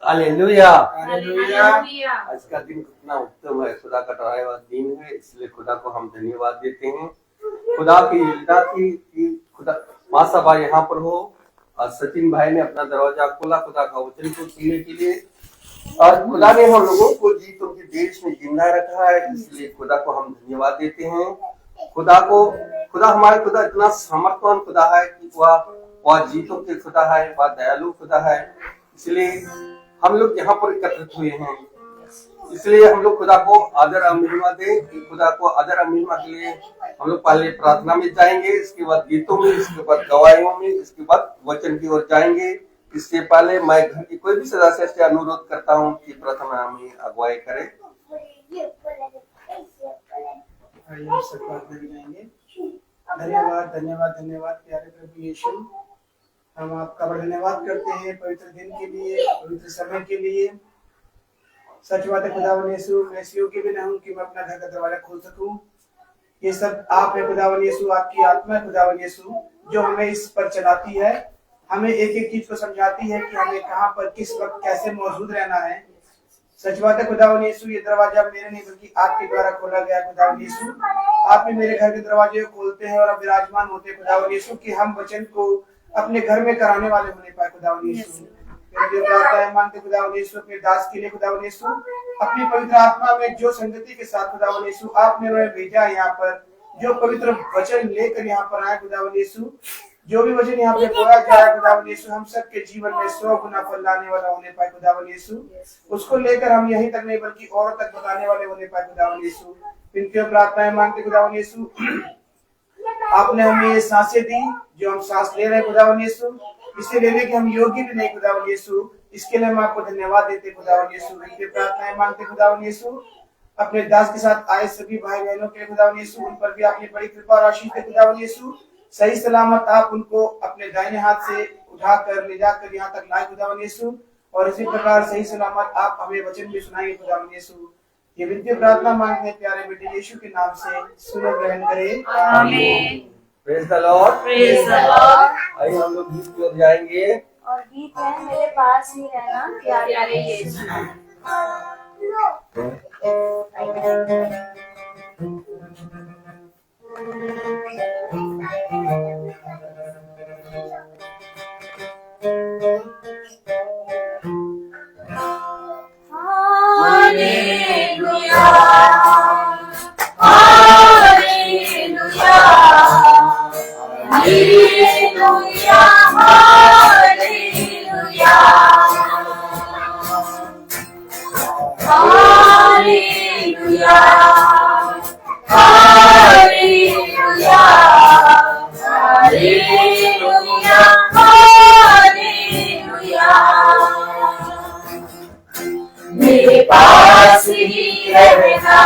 Hallelujah. Hallelujah. आज का दिन कितना उत्तम है, खुदा का ठहराया हुआ दिन है, इसलिए खुदा को हम धन्यवाद देते हैं। खुदा की योजना थी कि खुदा माँ सभा यहाँ पर हो और सचिन भाई ने अपना दरवाजा खोला खुदा का वचन को सुनने के लिए, और खुदा ने हम लोगों को जीतों के देश में जिंदा रखा है, इसलिए खुदा को हम धन्यवाद देते हैं। खुदा हमारे खुदा इतना सामर्थ्यवान खुदा है कि वह जीतों के खुदा है, वह दयालु खुदा है। इसलिए हम लोग यहाँ पर एकत्रित हुए हैं, इसलिए हम लोग खुदा को आदर और महिमा दें। खुदा को आदर और महिमा के लिए हम लोग पहले प्रार्थना में जाएंगे, इसके बाद गीतों में, इसके बाद गवाहियों में, इसके बाद वचन की ओर जाएंगे। इससे पहले मैं घर की कोई भी सदस्य से अनुरोध करता हूँ कि प्रार्थना में अगुवाई करें। धन्यवाद धन्यवाद धन्यवाद प्यारे प्रभु यीशु, हम आपका बड़ा धन्यवाद करते हैं पवित्र दिन के लिए, पवित्र समय के लिए। सच बात है खुदावन यीशु, मैं इस योग्य भी नहीं हूँ कि मैं अपना घर का दरवाजा खोल सकूं। ये सब आप है खुदावन यीशु, आपकी आत्मा है खुदावन यीशु, जो हमें इस पर चलाती है, हमें एक एक चीज को समझाती है कि हमें कहाँ पर किस वक्त कैसे मौजूद रहना है। सच बात है खुदावन यीशु, ये दरवाजा मेरे नहीं बल्कि आपके द्वारा खोला गया खुदावन यीशु। आप भी मेरे घर के दरवाजे को खोलते हैं और अब विराजमान होते हैं खुदावन यीशु कि हम वचन को अपने घर में कराने वाले होने पाए खुदावन यीशु। मांगते खुदावन यीशु अपने दास के लिए खुदावन यीशु, अपनी पवित्र आत्मा में जो संगति के साथ खुदावन यीशु आपने उन्हें भेजा यहाँ पर, जो पवित्र वचन लेकर यहाँ पर आए खुदावन यीशु, जो भी वचन यहाँ पे बोला जाए खुदावन यीशु, हम सबके जीवन में 100 गुना फल लाने वाला होने पाए खुदावन यीशु। उसको लेकर हम यहीं तक नहीं बल्कि और तक बताने वाले होने पाए खुदावन यीशु। इनकी प्रार्थनाएं मांगते खुदावन यीशु, आपने हमें ये सांसें दी जो हम सांस ले रहे हैं खुदावन यीशु, इसे लेने के हम योग्य भी नहीं खुदावन यीशु, इसके लिए हम आपको धन्यवाद देते खुदावन यीशु। इनकी प्रार्थनाएं मांगते खुदावन यीशु, अपने दास के साथ आए सभी भाई बहनों के खुदावन यीशु, उन पर भी आपने बड़ी कृपा और आशीष दे खुदावन यीशु। सही सलामत आप उनको अपने दाहिने हाथ से उठाकर ले जाकर यहाँ तक लाए खुदावन यीशु, और इसी प्रकार सही सलामत आप हमें वचन भी सुनाएंगे खुदावन यीशु। ये विनती प्रार्थना मांगते हैं प्यारे बेटे यीशु के नाम से, सुनो ग्रहण करें, आमीन। Praise the lord, praise the Lord. आइए हम लोग गीत की ओर जाएंगे, और गीत है मेरे पास ही रहना प्यारे Yeshu. Hallelujah hallelujah hallelujah hallelujah hallelujah hallelujah hallelujah hallelujah. मेरे पास ही रहना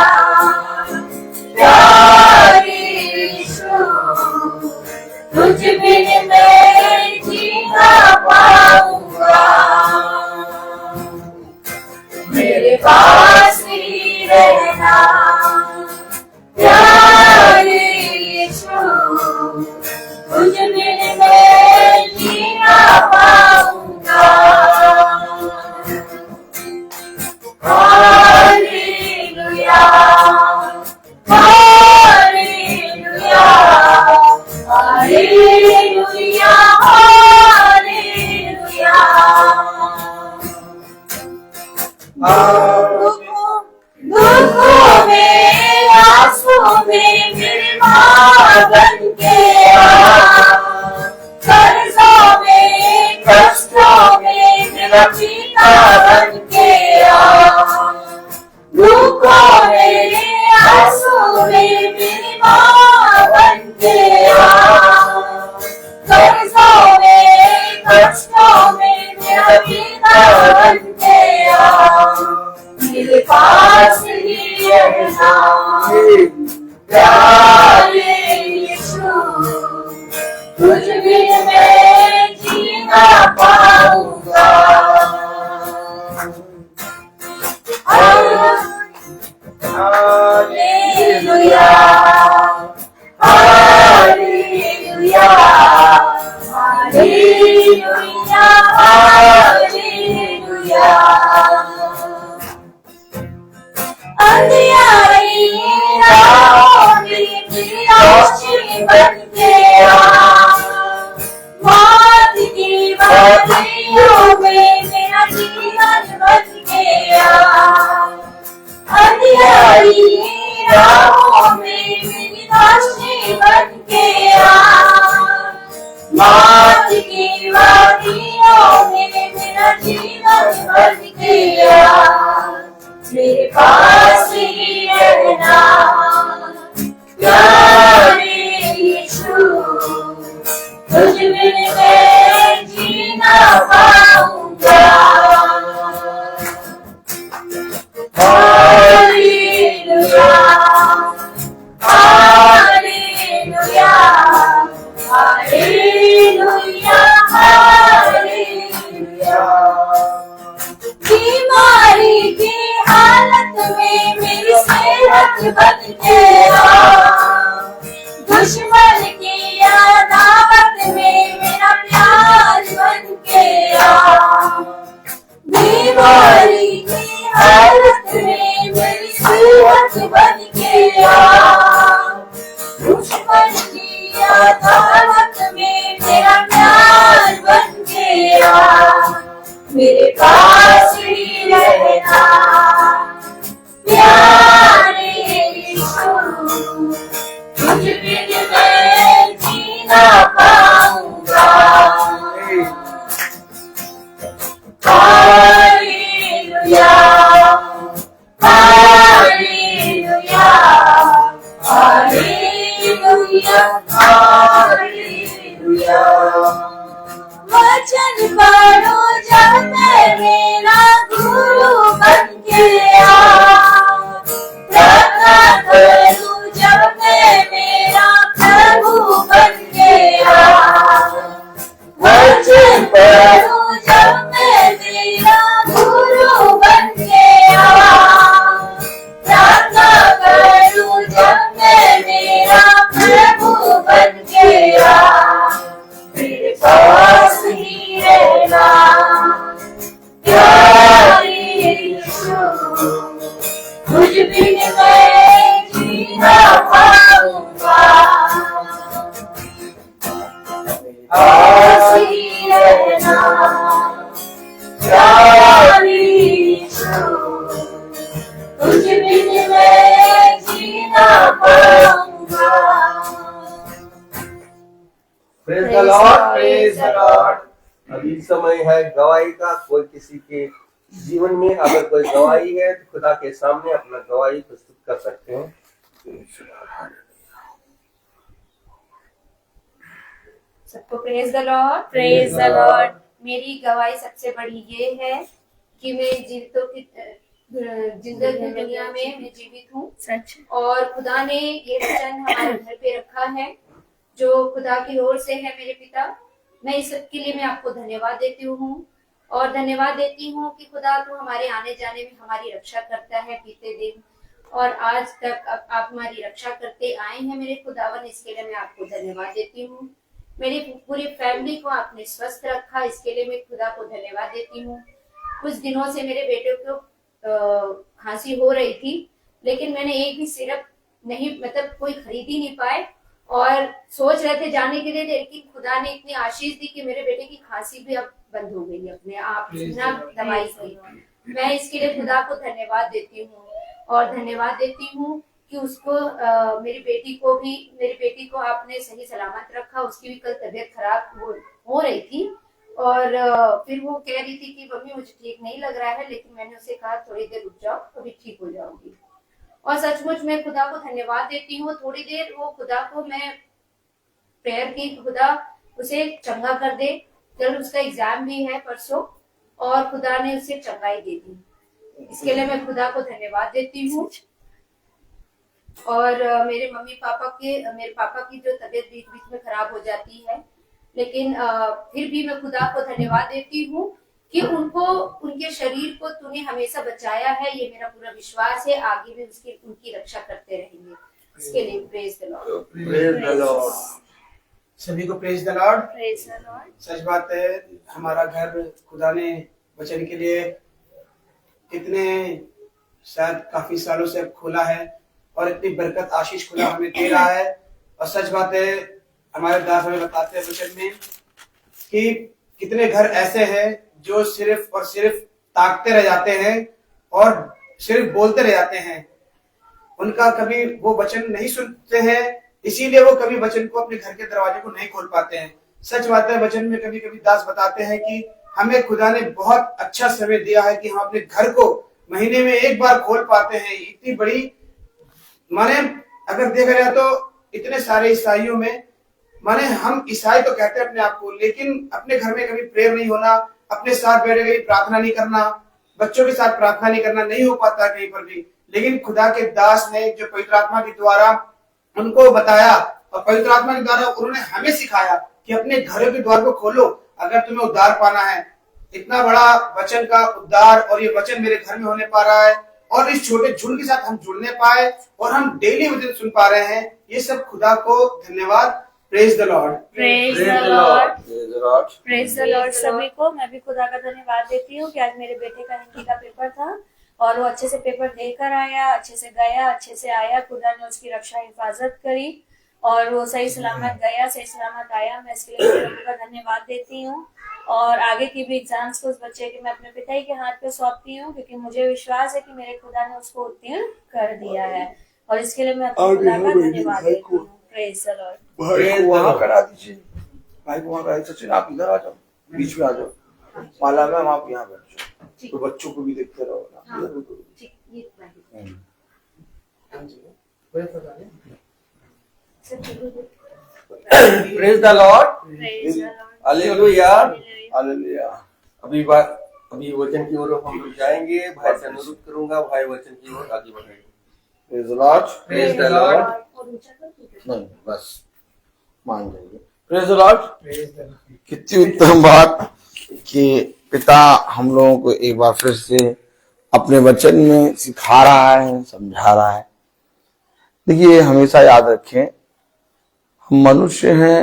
प्यारे यीशु, तुझ बिन मैं जी ना पाऊंगा। मेरे पास ही रहना प्यारे यीशु, तुझ बिन मैं जी ना पाऊंगा। Hallelujah hallelujah hallelujah hallelujah. दुखों में आंसुओं में मेरे माँ बन के आ, कर्जों में कष्टों में मेरा पिता बन के आ। दुखों में आंसुओं में मेरी माँ बन के आ, कर्जों में कष्टों में मेरा पिता बन के आ। मेरे पास ही रहना प्यारे यीशु, तुझ बिन मैं जी ना पाऊंगा। हालेलुया हालेलुया हालेलुया हालेलुया बीमारी की हालत में मेरी सेहत बन के आ, दुश्मन की अदावत में मेरा प्यार बन के आ, बीमारी की हालत में मेरी सेहत बन के आ, दुश्मन की अदावत में मेरा प्यार बन के आ, मेरे पास ही रहना प्यारे यीशु, तुझ बिन मैं जी ना पाऊंगा। Hallelujah hallelujah hallelujah hallelujah. वचन पढ़ो जब मैं मेरा गुरु बन के आ, प्रार्थना करूं जब मैं मेरा प्रभु बन के आ, वचन पढ़ो जब मैं मेरा गुरु बन के आ, प्रार्थना करूं जब मैं मेरा प्रभु बन के आ, मेरे पास ही रहना प्यारे यीशु, तुझ बिन मैं जी ना पाऊंगा। पास ही रहना प्यारे यीशु, तुझ बिन मैं जी ना पाऊंगा। Praise the lord, praise the Lord. अभी समय है गवाही का। कोई किसी के जीवन में अगर कोई गवाही है तो खुदा के सामने अपना गवाही प्रस्तुत कर सकते हैं। सबको praise the lord, praise the Lord. मेरी गवाही सबसे बड़ी ये है कि मैं जीवितों की जिंदगी दुनिया में मैं जीवित हूँ सच, और खुदा ने ये वचन हमारे घर पे रखा है जो खुदा की ओर से है मेरे पिता। मैं इस सब के लिए मैं आपको धन्यवाद देती हूँ, और धन्यवाद देती हूँ कि खुदा तू हमारे आने जाने में हमारी रक्षा करता है बीते दिन, और आज तक आप हमारी रक्षा करते आए हैं मेरे खुदावन। इसके लिए मैं आपको धन्यवाद देती हूँ। मेरी पूरी फैमिली को आपने स्वस्थ रखा, इसके लिए मैं खुदा को धन्यवाद देती हूँ। कुछ दिनों से मेरे बेटे को खांसी हो रही थी, लेकिन मैंने एक भी सिरप नहीं मतलब कोई खरीद ही नहीं पाए, और सोच रहे थे जाने के लिए, लेकिन खुदा ने इतनी आशीष दी कि मेरे बेटे की खांसी भी अब बंद हो गई अपने आप बिना दवाई से। मैं इसके लिए खुदा को धन्यवाद देती हूँ, और धन्यवाद देती हूँ कि उसको मेरी बेटी को आपने सही सलामत रखा। उसकी भी कल तबीयत खराब हो रही थी, और फिर वो कह रही थी कि मम्मी मुझे ठीक नहीं लग रहा है, लेकिन मैंने उसे कहा थोड़ी देर रुक जाओ, अभी ठीक हो जाओगी। और सचमुच मैं खुदा को धन्यवाद देती हूँ। थोड़ी देर वो खुदा को मैं प्रेयर की, खुदा उसे चंगा कर दे। कल उसका एग्जाम भी है परसों, और खुदा ने उसे चंगाई दे दी। इसके लिए मैं खुदा को धन्यवाद देती हूँ। और मेरे पापा की जो तबीयत बीच बीच में खराब हो जाती है, लेकिन फिर भी मैं खुदा को धन्यवाद देती हूँ कि उनके शरीर को तूने हमेशा बचाया है। ये मेरा पूरा विश्वास है, आगे भी उनकी रक्षा करते रहेंगे। इसके लिए praise the lord, praise the lord. सभी को praise the lord, praise the lord. सच बात है, हमारा घर खुदा ने वचन के लिए कितने शायद काफी सालों से खोला है, और इतनी बरकत आशीष खुदा हमें दे रहा है। और सच बात है, हमारे दास हमें बताते हैं वचन में कि कितने घर ऐसे हैं जो सिर्फ और सिर्फ ताकते रह जाते हैं और सिर्फ बोलते रह जाते हैं। उनका कभी वो वचन नहीं सुनते हैं, इसीलिए वो कभी वचन को अपने घर के दरवाजे को नहीं खोल पाते हैं। सच बात है, वचन में कभी कभी दास बताते हैं कि हमें खुदा ने बहुत अच्छा समय दिया है कि हम अपने घर को महीने में एक बार खोल पाते हैं। इतनी बड़ी माने अगर देखा जाए तो इतने सारे ईसाइयों में, माने हम ईसाई तो कहते हैं अपने आप को, लेकिन अपने घर में कभी प्रेयर नहीं होना, अपने साथ बैठे कभी प्रार्थना नहीं करना, बच्चों के साथ प्रार्थना नहीं करना, नहीं हो पाता कहीं पर भी। लेकिन खुदा के दास ने जो पवित्र आत्मा के द्वारा उनको बताया, और पवित्र आत्मा के द्वारा उन्होंने हमें सिखाया कि अपने घरों के द्वार को खोलो। अगर तुम्हें उद्धार पाना है, इतना बड़ा वचन का उद्धार और ये वचन मेरे घर में होने पा रहा है और इस छोटे झुंड के साथ हम जुड़ने पाए और हम डेली वचन सुन पा रहे हैं, ये सब खुदा को धन्यवाद। Praise the lord, praise the Lord, Praise praise the lord सभी को। मैं भी खुदा का धन्यवाद देती हूँ कि आज मेरे बेटे का हिंदी का पेपर था और वो अच्छे से पेपर देकर आया, अच्छे से गया, अच्छे से आया। खुदा ने उसकी रक्षा हिफाजत करी और वो सही सलामत गया, सही सलामत आया। मैं इसके लिए प्रभु का धन्यवाद देती हूँ और आगे की भी एग्जाम्स को उस बच्चे के मैं अपने पिता ही के हाथ पे सौंपती हूँ, क्योंकि मुझे विश्वास है कि मेरे खुदा ने उसको उत्तीर्ण कर दिया है और इसके लिए मैं अपने खुदा का धन्यवाद देती हूँ। Praise the Lord. भाई को वहाँ करा दीजिए, भाई को वहाँ करा दीजिए। सचिन आप इधर आ जाओ, बीच में आ जाओ। माला मैम आप यहाँ बैठ जाओ, तो बच्चों को भी देखते रहो ना। इधर रुको। Praise the lord, praise the Lord, hallelujah. Hallelujah. अभी वचन की ओर हम लोग जाएंगे। भाई से अनुरोध करूंगा, भाई वचन की ओर आगे बढ़ेंगे। Praise the lord. Praise the Lord. नहीं बस मान जाइए। Praise the lord. Praise the Lord. कितनी उत्तम बात कि पिता हम लोगों को एक बार फिर से अपने वचन में सिखा रहा है, समझा रहा है। देखिए हमेशा याद रखें, हम मनुष्य हैं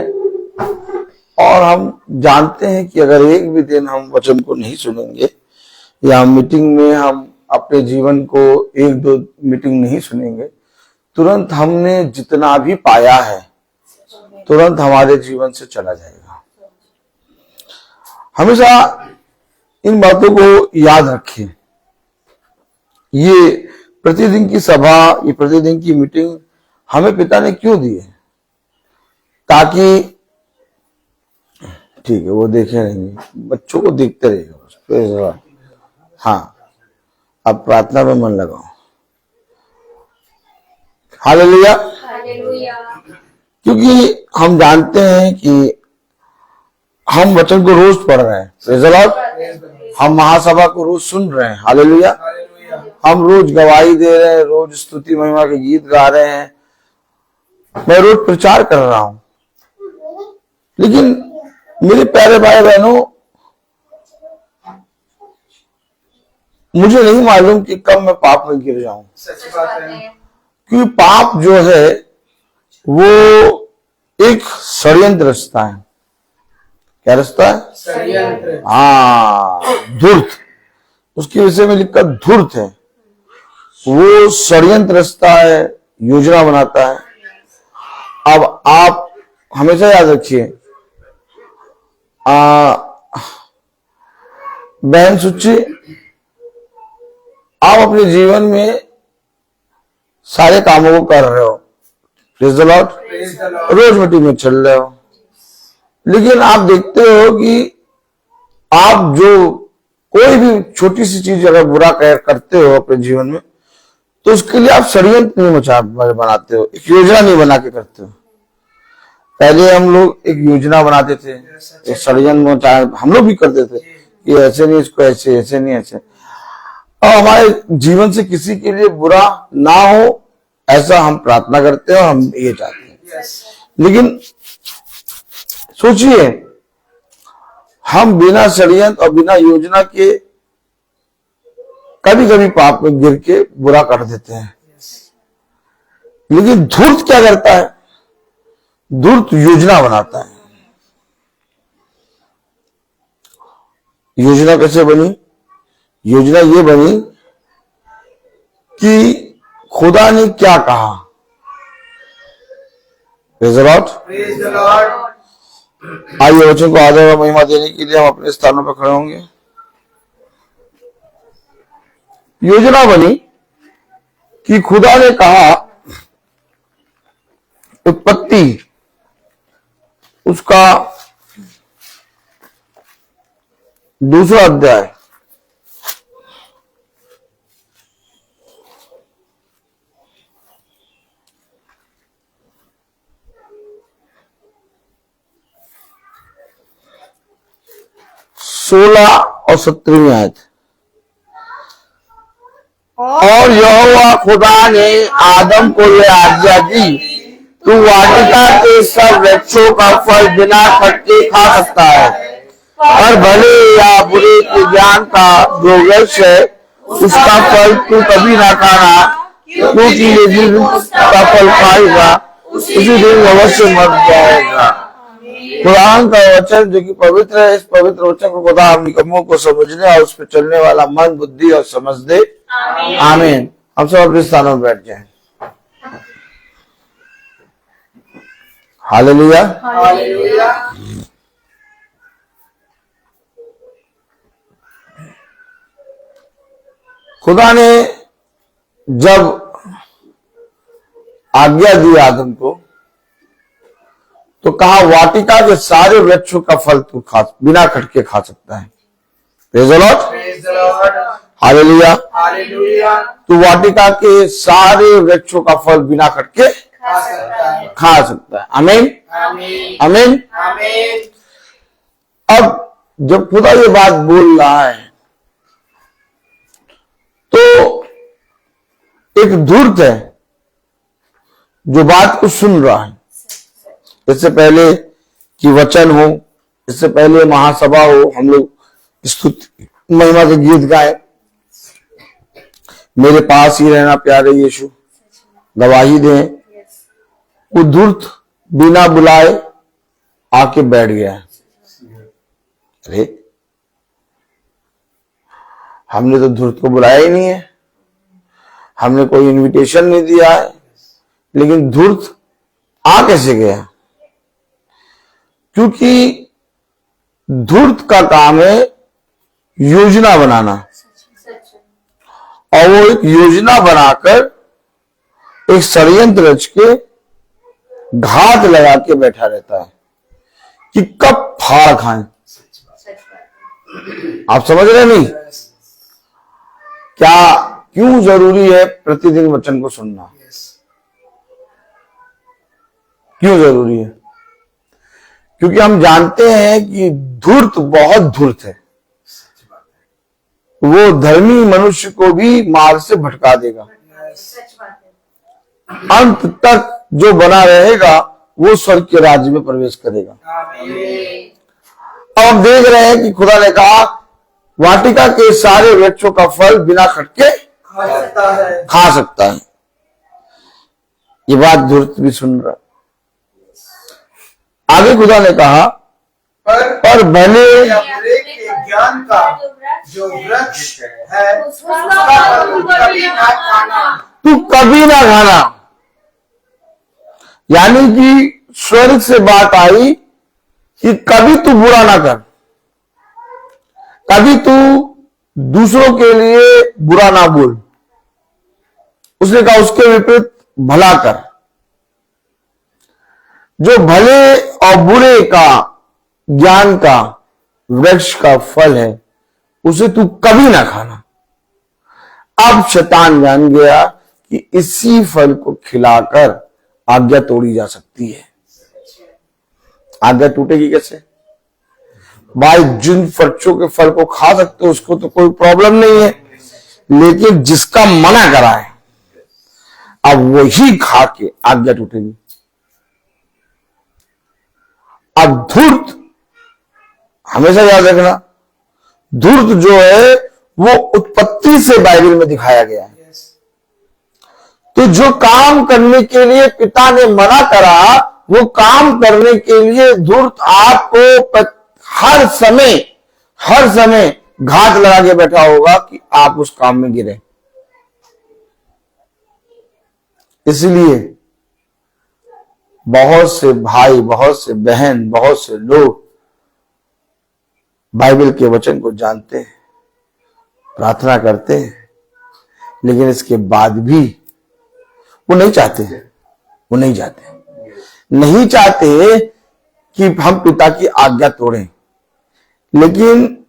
और हम जानते हैं कि अगर एक भी दिन हम वचन को नहीं सुनेंगे या मीटिंग में हम अपने जीवन को एक दो मीटिंग नहीं सुनेंगे, तुरंत हमने जितना भी पाया है तुरंत हमारे जीवन से चला जाएगा। हमेशा इन बातों को याद रखें। ये प्रतिदिन की सभा, ये प्रतिदिन की मीटिंग हमें पिता ने क्यों दी है? ताकि ठीक है वो देखे रहेंगे, बच्चों को देखते रहेगा। हाँ अब प्रार्थना में मन लगाओ। हालेलुया। हालेलुया। क्योंकि हम जानते हैं कि हम वचन को रोज पढ़ रहे हैं। Praise the Lord. हम महासभा को रोज सुन रहे हैं। हालेलुया। हम रोज गवाही दे रहे हैं, रोज स्तुति महिमा के गीत गा रहे हैं, मैं रोज प्रचार कर रहा हूं। लेकिन मेरे प्यारे भाई बहनों, मुझे नहीं मालूम कि कब मैं पाप में गिर जाऊं। सच बात है। क्योंकि पाप जो है वो एक षड्यंत्र रास्ता है। क्या रास्ता है? षड्यंत्र। हाँ, धूर्त। उसके विषय में लिखा धूर्त है। वो षड्यंत्र रास्ता है, योजना बनाता है। अब आप हमेशा याद रखिए, बहन सुच्ची, आप अपने जीवन में सारे कामों को कर रहे हो। Praise the lord. Praise the lord. रोज मीटिंग में चल रहे हो, लेकिन आप देखते हो कि आप जो कोई भी छोटी सी चीज अगर बुरा करते हो अपने जीवन में, तो उसके लिए आप षड्यंत्र नहीं बनाते हो, एक योजना नहीं बना के करते हो। पहले हम लोग एक योजना बनाते थे, एक षड्यंत्र हम लोग भी करते थे कि ऐसे नहीं, इसको ऐसे, ऐसे नहीं ऐसे, और हमारे जीवन से किसी के लिए बुरा ना हो ऐसा हम प्रार्थना करते हैं और हम ये चाहते हैं। लेकिन सोचिए, हम बिना षड्यंत्र और बिना योजना के कभी कभी पाप में गिर के बुरा कर देते हैं। लेकिन धूर्त क्या करता है? धूर्त योजना बनाता है। योजना कैसे बनी? योजना ये बनी कि खुदा ने क्या कहा। Praise the lord. Praise the Lord. आइए वचन को आदर और महिमा देने के लिए हम अपने स्थानों पर खड़े होंगे। योजना बनी कि खुदा ने कहा, उत्पत्ति उसका 2 अध्याय सोलह और 17वीं आयत। और यहोवा खुदा ने आदम को यह आज्ञा दी, तू वाटिका के सब वृक्षों का फल बिना खटके खा सकता है, और भले या बुरे के ज्ञान का जो वृक्ष है उसका फल तू कभी ना खाना, क्योंकि ये दिन उसका फल खाएगा उसी दिन अवश्य मर जाएगा। कुरान का वचन जो कि पवित्र है, इस पवित्र वचन को खुदा हम निकम्मों को समझने और उस पर चलने वाला मन, बुद्धि और समझ दे। आमीन। हम सब अपने स्थानों में बैठ जाएं। हालेलुया। हालेलुया। खुदा ने जब आज्ञा दी आदम को तो कहा वाटिका के सारे वृक्षों का फल तू खा, बिना खटके खा सकता है। Praise the Lord. Praise the Lord. Hallelujah. Hallelujah. तो वाटिका के सारे वृक्षों का फल बिना खटके खा सकता है। खा सकता है। आमीन। आमीन। आमीन। आमीन। अब जब खुदा ये बात बोल रहा है तो एक धूर्त है जो बात को सुन रहा है। इससे पहले कि वचन हो, इससे पहले महासभा हो, हम लोग स्तुति महिमा के गीत गाए, मेरे पास ही रहना प्यारे यीशु, गवाही दें, वो धूर्त बिना बुलाए आके बैठ गया है। अरे हमने तो धूर्त को बुलाया ही नहीं है, हमने कोई इनविटेशन नहीं दिया है, लेकिन धूर्त आ कैसे गया? क्योंकि धूर्त का काम है योजना बनाना, और वो एक योजना बनाकर एक षड्यंत्र रच के घात लगा के बैठा रहता है कि कब फाड़ खाएं। आप समझ रहे नहीं? क्या क्यों जरूरी है प्रतिदिन वचन को सुनना? क्यों जरूरी है? क्योंकि हम जानते हैं कि धूर्त बहुत धूर्त है, वो धर्मी मनुष्य को भी मार्ग से भटका देगा। अंत तक जो बना रहेगा वो स्वर्ग के राज्य में प्रवेश करेगा। अब हम देख रहे हैं कि खुदा ने कहा वाटिका के सारे वृक्षों का फल बिना खटके खा सकता है। ये बात धूर्त भी सुन रहा। आगे खुदा ने कहा पर भले या बुरे के ज्ञान का जो वृक्ष है उसका फल कभी ना खाना। तू कभी ना खाना। यानी कि स्वर्ग से बात आई कि कभी तू बुरा ना कर, कभी तू दूसरों के लिए बुरा ना बोल। उसने कहा उसके विपरीत भला कर। जो भले और बुरे का ज्ञान का वृक्ष का फल है उसे तू कभी ना खाना। अब शैतान जान गया कि इसी फल को खिलाकर आज्ञा तोड़ी जा सकती है। आज्ञा टूटेगी कैसे? भाई जिन वृक्षों के फल को खा सकते हो उसको तो कोई प्रॉब्लम नहीं है, लेकिन जिसका मना करा है अब वही खा के आज्ञा टूटेगी। अब धूर्त हमेशा याद रखना, धूर्त जो है वो उत्पत्ति से बाइबल में दिखाया गया है। तो जो काम करने के लिए पिता ने मना करा वो काम करने के लिए धूर्त आपको हर समय घात लगा के बैठा होगा कि आप उस काम में गिरे। इसलिए बहुत से भाई, बहुत से बहन, बहुत से लोग बाइबल के वचन को जानते हैं, प्रार्थना करते हैं, लेकिन इसके बाद भी वो नहीं चाहते कि हम पिता की आज्ञा तोड़ें। लेकिन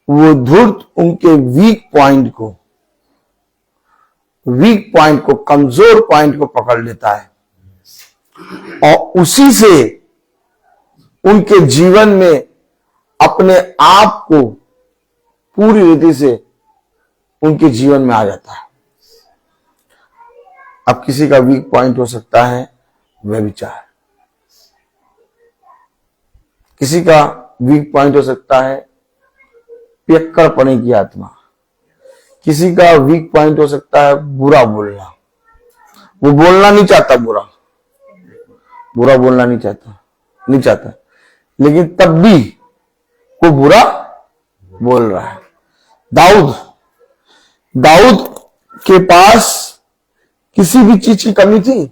वो धूर्त उनके वीक पॉइंट को, कमजोर पॉइंट को पकड़ लेता है और उसी से उनके जीवन में अपने आप को पूरी रीति से उनके जीवन में आ जाता है। अब किसी का वीक पॉइंट हो सकता है व्यभिचार, किसी का वीक पॉइंट हो सकता है पियक्कड़पने की आत्मा। किसी का वीक पॉइंट हो सकता है बुरा बोलना। वो बोलना नहीं चाहता, बुरा बोलना नहीं चाहता, लेकिन तब भी वो बुरा बोल रहा है। दाऊद के पास किसी भी चीज की कमी थी?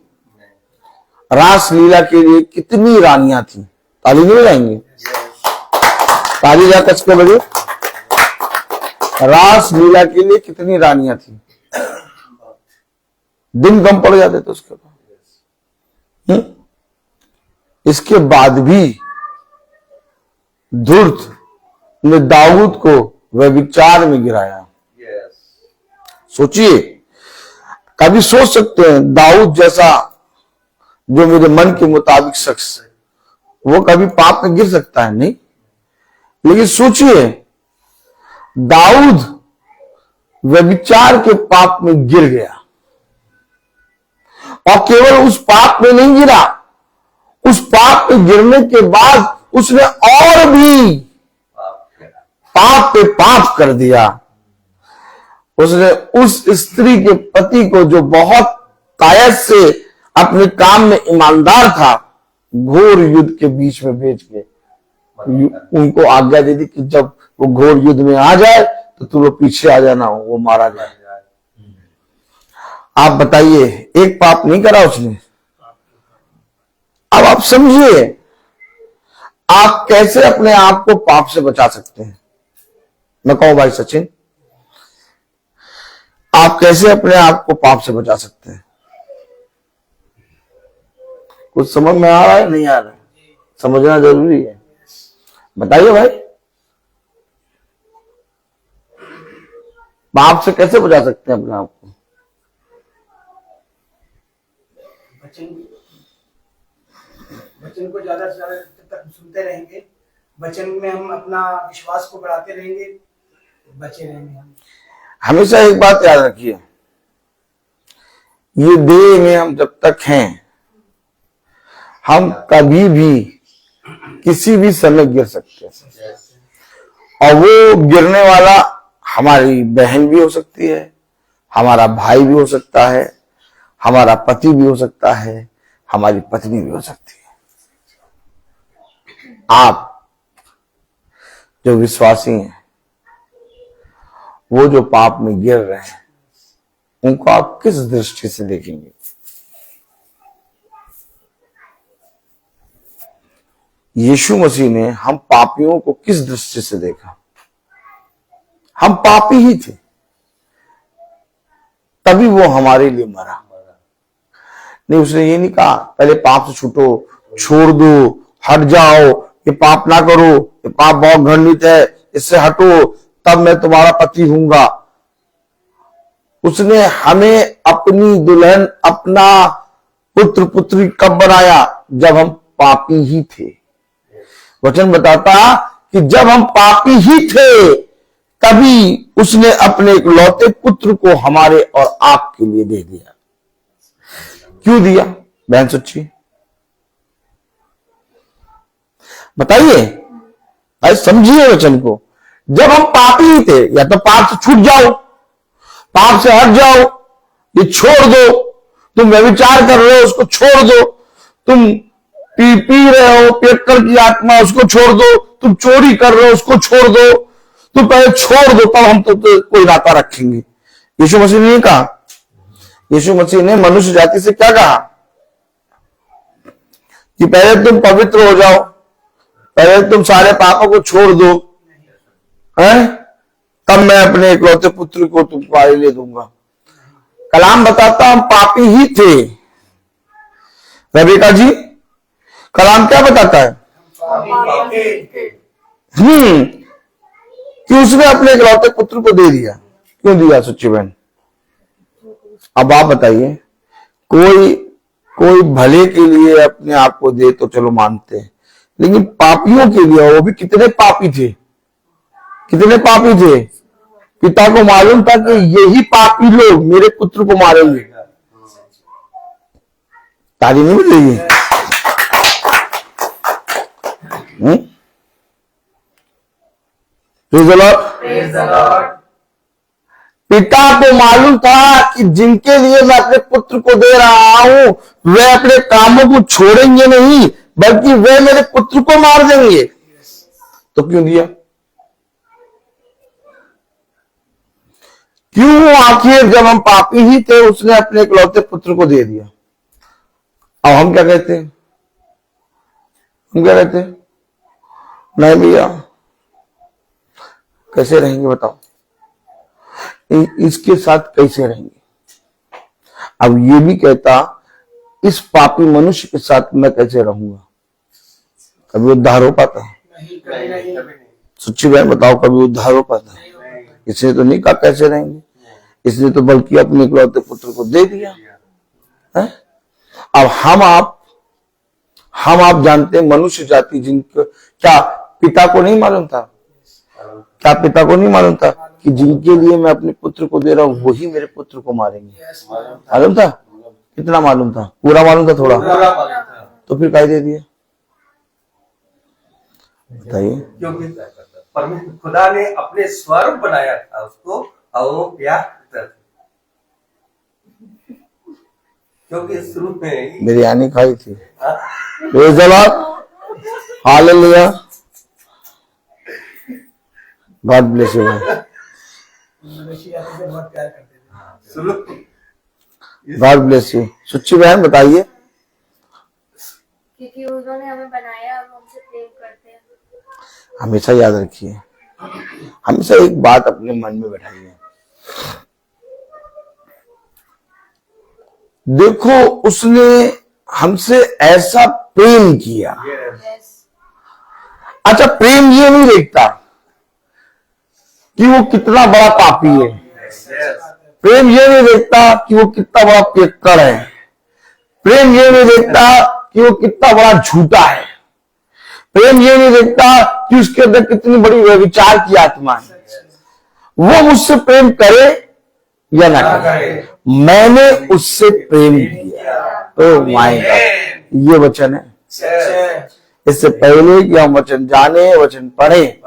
रास लीला के लिए कितनी रानियां थी? ताली नहीं बजाएंगे? ताली जा कच के बजे। रास लीला के लिए कितनी रानियां थी? दिन कम पड़ जाते थे उसके पास। इसके बाद भी धूर्त ने दाऊद को व्यभिचार में गिराया। सोचिए, कभी सोच सकते हैं दाऊद जैसा जो मेरे मन के मुताबिक शख्स, वो कभी पाप में गिर सकता है? नहीं। लेकिन सोचिए, दाऊद व्यभिचार के पाप में गिर गया, और केवल उस पाप में नहीं गिरा, उस पाप में गिरने के बाद उसने और भी पाप पे पाप कर दिया। उसने उस स्त्री के पति को, जो बहुत कायद से अपने काम में ईमानदार था, घोर युद्ध के बीच में भेज के उनको आज्ञा दे दी कि जब वो घोर युद्ध में आ जाए तो तुम लोग पीछे आ जाना, वो मारा जाए। आप बताइए, एक पाप नहीं करा उसने? अब आप समझिए, आप कैसे अपने आप को पाप से बचा सकते हैं? मैं कहूं भाई सचिन, आप कैसे अपने आप को पाप से बचा सकते हैं? कुछ समझ में आ रहा है? नहीं आ रहा है? समझना जरूरी है। बताइए भाई, पाप से कैसे बचा सकते हैं अपने आप को? वचन को ज्यादा से ज्यादा तक सुनते रहेंगे, वचन में हम अपना विश्वास को बढ़ाते रहेंगे, बचे रहेंगे हम। हमेशा एक बात याद रखिए, ये देह में हम जब तक हैं, हम कभी भी किसी भी समय गिर सकते हैं, और वो गिरने वाला हमारी बहन भी हो सकती है, हमारा भाई भी हो सकता है, हमारा पति भी हो सकता है, हमारी पत्नी भी हो सकती है। आप जो विश्वासी हैं, वो जो पाप में गिर रहे हैं, उनको आप किस दृष्टि से देखेंगे? यीशु मसीह ने हम पापियों को किस दृष्टि से देखा? हम पापी ही थे, तभी वो हमारे लिए मरा। नहीं, उसने ये नहीं कहा पहले पाप से छूटो, छोड़ दो, हट जाओ, ये पाप ना करो, ये पाप बहुत घृणित है, इससे हटो, तब मैं तुम्हारा पति हूंगा। उसने हमें अपनी दुल्हन, अपना पुत्र पुत्री कब बनाया? जब हम पापी ही थे। वचन बताता कि जब हम पापी ही थे, तभी उसने अपने इकलौते पुत्र को हमारे और आपके लिए दे दिया। क्यों दिया बहन सच्ची? बताइए भाई, समझिए वचन को। जब हम पापी ही थे, या तो पाप से छूट जाओ, पाप से हट जाओ, ये छोड़ दो। तुम व्यभिचार कर रहे हो, उसको छोड़ दो। तुम पी रहे हो, पियक्कड़ की आत्मा, उसको छोड़ दो। तुम चोरी कर रहे हो, उसको छोड़ दो। तुम पहले छोड़ दो, तब हम तो कोई नाता रखेंगे। यीशु मसीह ने कहा, यीशु मसीह ने मनुष्य जाति से क्या कहा कि पहले तुम पवित्र हो जाओ, पहले तुम सारे पापों को छोड़ दो, है, तब मैं अपने इकलौते पुत्र को तुम्हारे लिए दूंगा। कलाम बताता हम पापी ही थे। रबिका जी, कलाम क्या बताता है? कि उसने अपने इकलौते पुत्र को दे दिया। क्यों दिया सच्ची बहन? अब आप बताइए, कोई भले के लिए अपने आप को दे तो चलो मानते हैं, लेकिन पापियों के लिए, वो भी कितने पापी थे, कितने पापी थे। पिता को मालूम था कि यही पापी लोग मेरे पुत्र को मारेंगे। ताली नहीं बजेगी? Praise the Lord. Praise the Lord. पिता को मालूम था कि जिनके लिए मैं अपने पुत्र को दे रहा हूं वे अपने कामों को छोड़ेंगे नहीं, बल्कि वे मेरे पुत्र को मार देंगे। तो क्यों दिया? क्यों? आखिर जब हम पापी ही थे उसने अपने इकलौते पुत्र को दे दिया। अब हम क्या कहते हैं? हम क्या कहते हैं? नहीं भैया, कैसे रहेंगे बताओ, इसके साथ कैसे रहेंगे? अब ये भी कहता इस पापी मनुष्य के साथ मैं कैसे रहूंगा? कभी उद्धार हो पाता है? नहीं। सच्ची बहन बताओ, कभी उद्धार हो पाता है? इसने तो नहीं कहा कैसे रहेंगे, इसने तो बल्कि अपने इकलौते पुत्र को दे दिया है? अब हम आप जानते हैं मनुष्य जाति जिनको क्या पिता को नहीं मालूम था? क्या पिता को नहीं मालूम था कि जिनके लिए मैं अपने पुत्र को दे रहा हूं वही मेरे पुत्र को मारेंगे? मालूम था? कितना मालूम था? पूरा मालूम था? थोड़ा? तो फिर काय दे दिया? बताइए। क्योंकि परमेश्वर खुदा ने अपने स्वरूप बनाया था उसको, और वो प्यार करता था। क्योंकि शुरू में ही बिरयानी खाई थी। Praise the Lord, hallelujah, God bless you. मनुष्य से बहुत प्यार करते थे। शुरू गॉड ब्लेस यू। सच्ची बहन बताइए। क्योंकि उन्होंने हमें बनाया और हमसे प्रेम करते हैं। हमेशा याद रखिए, हमेशा एक बात अपने मन में बैठाइए, देखो उसने हमसे ऐसा प्रेम किया। अच्छा, प्रेम ये नहीं देखता कि वो कितना बड़ा पापी है, प्रेम ये नहीं देखता कि वो कितना बड़ा पियक्कड़ है, प्रेम ये नहीं देखता कि वो कितना बड़ा झूठा है, प्रेम ये नहीं देखता कि उसके अंदर कितनी बड़ी व्यभिचार की आत्मा है। वो मुझसे प्रेम करे या ना करे, मैंने उससे प्रेम किया। ओह माय गॉड, ये वचन है। इससे पहले कि हम वचन जाने, वचन पढ़े,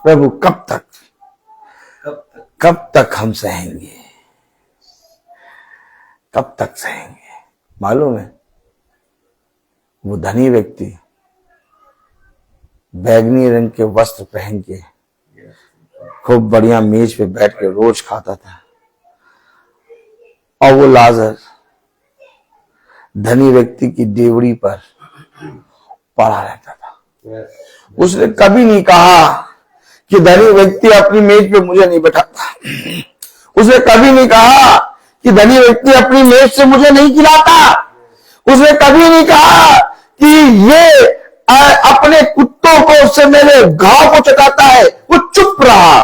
प्रभु कब तक हम सहेंगे? कब तक सहेंगे? मालूम है, वो धनी व्यक्ति बैगनी रंग के वस्त्र पहन के खूब बढ़िया मेज पे बैठ के रोज खाता था, और वो लाजर धनी व्यक्ति की देवड़ी पर पड़ा रहता था। उसने कभी नहीं कहा कि धनी व्यक्ति अपनी मेज पे मुझे नहीं बैठाता, उसने कभी नहीं कहा कि धनी व्यक्ति अपनी मेज से मुझे नहीं खिलाता, उसने कभी नहीं कहा कि ये अपने कुत्तों को उससे मेरे घाव को चटाता है। वो चुप रहा।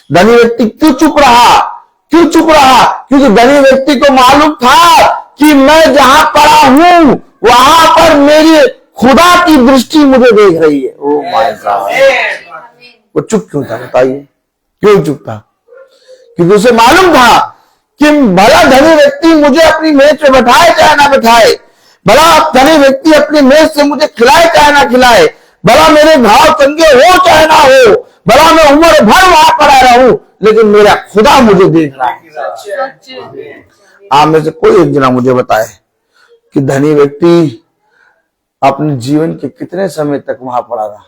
धनी व्यक्ति क्यों चुप रहा? क्यों चुप रहा? क्योंकि धनी व्यक्ति को मालूम था कि मैं जहां पड़ा हूं वहां पर मेरी खुदा की दृष्टि मुझे देख रही है। ओह माय गॉड, वो चुप क्यों था? बताइए, क्यों चुप था? क्योंकि उसे मालूम था कि भला धनी व्यक्ति मुझे अपनी मेज पे बैठाए चाहे ना बैठाए, भला धनी व्यक्ति अपनी मेज से मुझे खिलाए चाहे ना खिलाए, भला मेरे घाव चंगे हो चाहे ना हो, भला मैं उम्र भर वहां पड़ा रहूं, लेकिन मेरा खुदा मुझे देख रहा है। आप में से कोई एक जना मुझे बताए कि धनी व्यक्ति अपने जीवन के कितने समय तक वहां पड़ा रहा?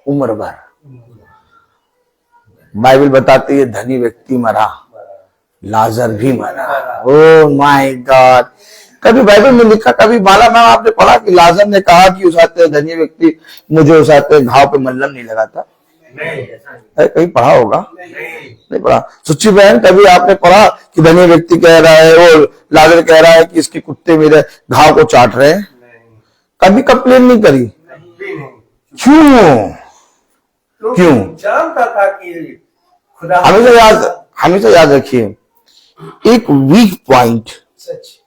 उम्र भर। बाइबल बताती है धनी व्यक्ति मरा, लाजर भी मरा। ओह माय गॉड, कभी बाइबल में लिखा, कभी माला मैम आपने पढ़ा कि लाजर ने कहा कि उस आते धनी व्यक्ति मुझे उस आते घाव पे मल्लम नहीं लगाता? नहीं, कहीं पढ़ा होगा? नहीं पढ़ा। सच्ची बहन, कभी आपने पढ़ा कि धनी व्यक्ति कह रहा है और लाजर कह रहा है कि इसके कुत्ते मेरे घाव को चाट रहे हैं? कभी कंप्लेन नहीं करी? क्यों? जानता था कि खुदा हमेशा याद रखिए, एक वीक पॉइंट, सच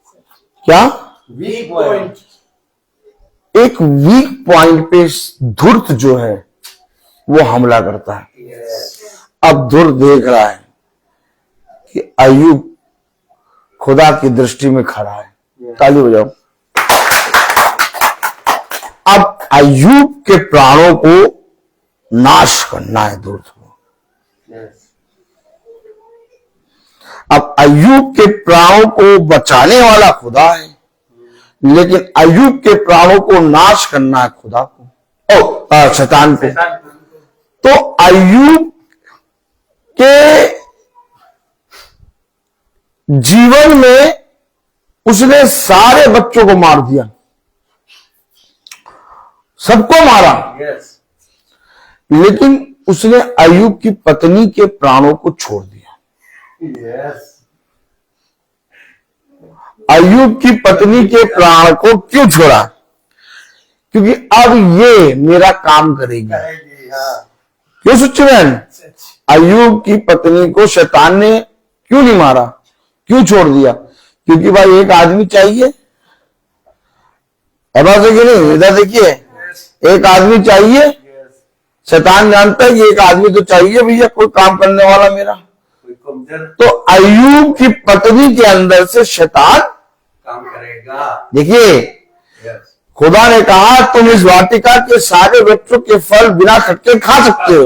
क्या वीक पॉइंट, एक वीक पॉइंट पे धूर्त जो है वो हमला करता है। अब धूर्त देख रहा है कि अय्यूब खुदा की दृष्टि में खड़ा है। ताली बजाओ। अब अय्यूब के प्राणों को नाश करना है धूर्त को। Yes. अब अय्यूब के प्राणों को बचाने वाला खुदा है, लेकिन अय्यूब के प्राणों को नाश करना है खुदा को, शैतान को। तो अय्यूब के जीवन में उसने सारे बच्चों को मार दिया, सबको मारा, Yes. लेकिन उसने अय्यूब की पत्नी के प्राणों को छोड़ दिया। Yes. अय्यूब की पत्नी के प्राण को क्यों छोड़ा? क्योंकि अब ये मेरा काम करेगी। करेगी, हाँ। क्यों सच्ची बहन? अय्यूब की पत्नी को शैतान ने क्यों नहीं मारा, क्यों छोड़ दिया? क्योंकि भाई एक आदमी चाहिए, है बात है कि नहीं? इधर देखिए, एक आदमी चाहिए। Yes. शैतान जानता है कि एक आदमी तो चाहिए भैया, कोई काम करने वाला मेरा। कोई कमजोर तो अय्यूब की पत्नी के अंदर से शैतान काम करेगा। देखिए, Yes. खुदा ने कहा तुम इस वाटिका के सारे वृक्षों के फल बिना खटके खा सकते हो,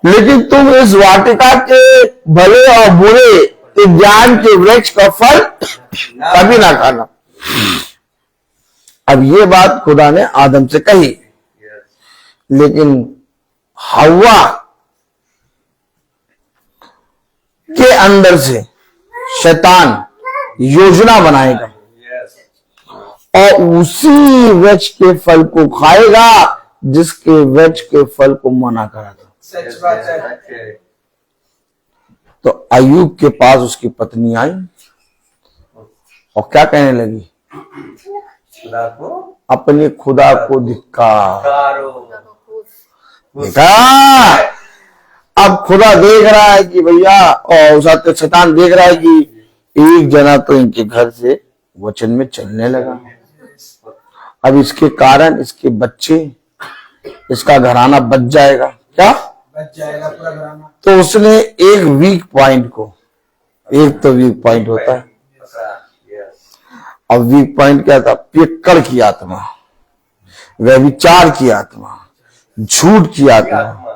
लेकिन तुम इस वाटिका के भले और बुरे के ज्ञान के वृक्ष का फल कभी ना खाना। अब ये बात खुदा ने आदम से कही, Yes. लेकिन हव्वा के अंदर से शैतान योजना बनाएगा Yes. और उसी वृक्ष के फल को खाएगा जिसके वृक्ष के फल को मना करा था। सच बात है। सच है। तो अय्यूब के पास उसकी पत्नी आई और क्या कहने लगी? खुदा को अपने खुदा को धिक्कार। पुकारो। देखा, अब खुदा देख रहा है कि भैया, और उस आते शैतान देख रहा है कि एक जना तो इनके घर से वचन में चलने लगा, अब इसके कारण इसके बच्चे, इसका घराना बच जाएगा। क्या बच जाएगा पूरा घराना। तो उसने एक वीक पॉइंट को, एक तो वीक पॉइंट होता है, Yes. अब वीक पॉइंट क्या था? पियक्कड़ की आत्मा, व्यभिचार की आत्मा, झूठ की आत्मा। आत्मा।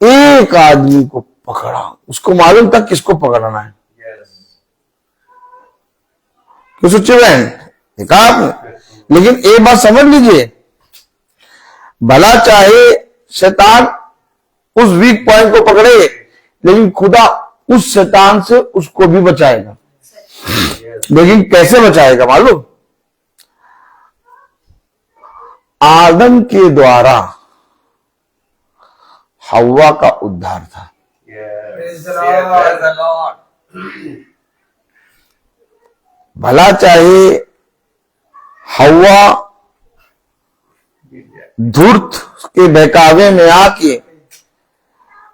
एक आदमी को पकड़ा, उसको मालूम था किसको पकड़ना है। Yes. क्यों सच्ची बहन? देखा आपने? लेकिन एक बात समझ लीजिए, भला चाहे शैतान उस वीक पॉइंट को पकड़े, लेकिन खुदा उस शैतान से उसको भी बचाएगा। Yes. लेकिन कैसे बचाएगा मालूम? आदम के द्वारा हव्वा का उद्धार था। Yes. Praise the Yes. Lord. Praise the Lord. भला चाहे हव्वा धूर्त के बहकावे में आके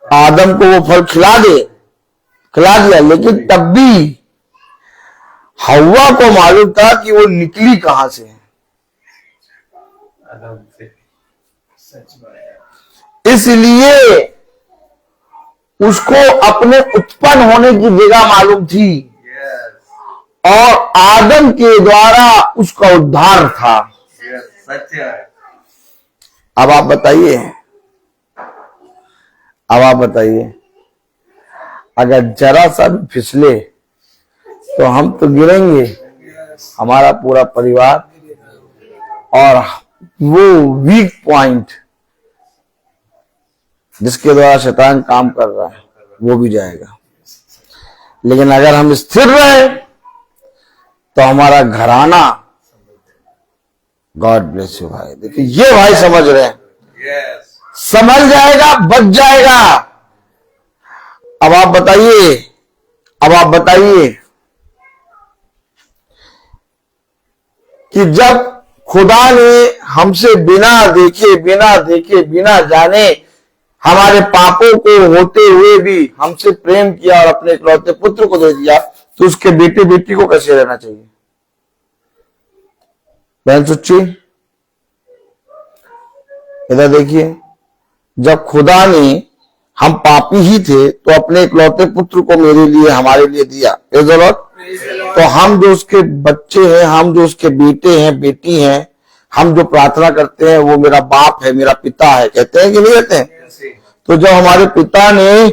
आदम को वो फल खिला दिया, लेकिन तब भी हव्वा को मालूम था कि वो निकली कहां से। आदम से। सच बात है। इसलिए उसको अपने उत्पन्न होने की जगह मालूम थी Yes. और आदम के द्वारा उसका उद्धार था। Yes. सच है। अब आप बताइए, अगर जरा सा भी फिसले तो हम तो गिरेंगे, हमारा पूरा परिवार, और वो वीक पॉइंट जिसके द्वारा शैतान काम कर रहा है वो भी जाएगा। लेकिन अगर हम स्थिर रहे तो हमारा घराना, गॉड ब्लेस यू भाई, देखिए ये भाई समझ रहे हैं, Yes. समझ जाएगा, बच जाएगा। अब आप बताइए कि जब खुदा ने हमसे बिना देखे बिना जाने हमारे पापों को होते हुए भी हमसे प्रेम किया और अपने इकलौते पुत्र को दे दिया, तो उसके बेटे बेटी को कैसे रहना चाहिए? बहन सुच्ची, इधर देखिए, जब खुदा ने, हम पापी ही थे तो अपने इकलौते पुत्र को मेरे लिए, हमारे लिए दिया, तो हम जो उसके बच्चे हैं, हम जो उसके बेटे हैं, बेटी हैं, हम जो प्रार्थना करते हैं वो मेरा बाप है, मेरा पिता है, कहते हैं कि नहीं कहते हैं? तो जब हमारे पिता ने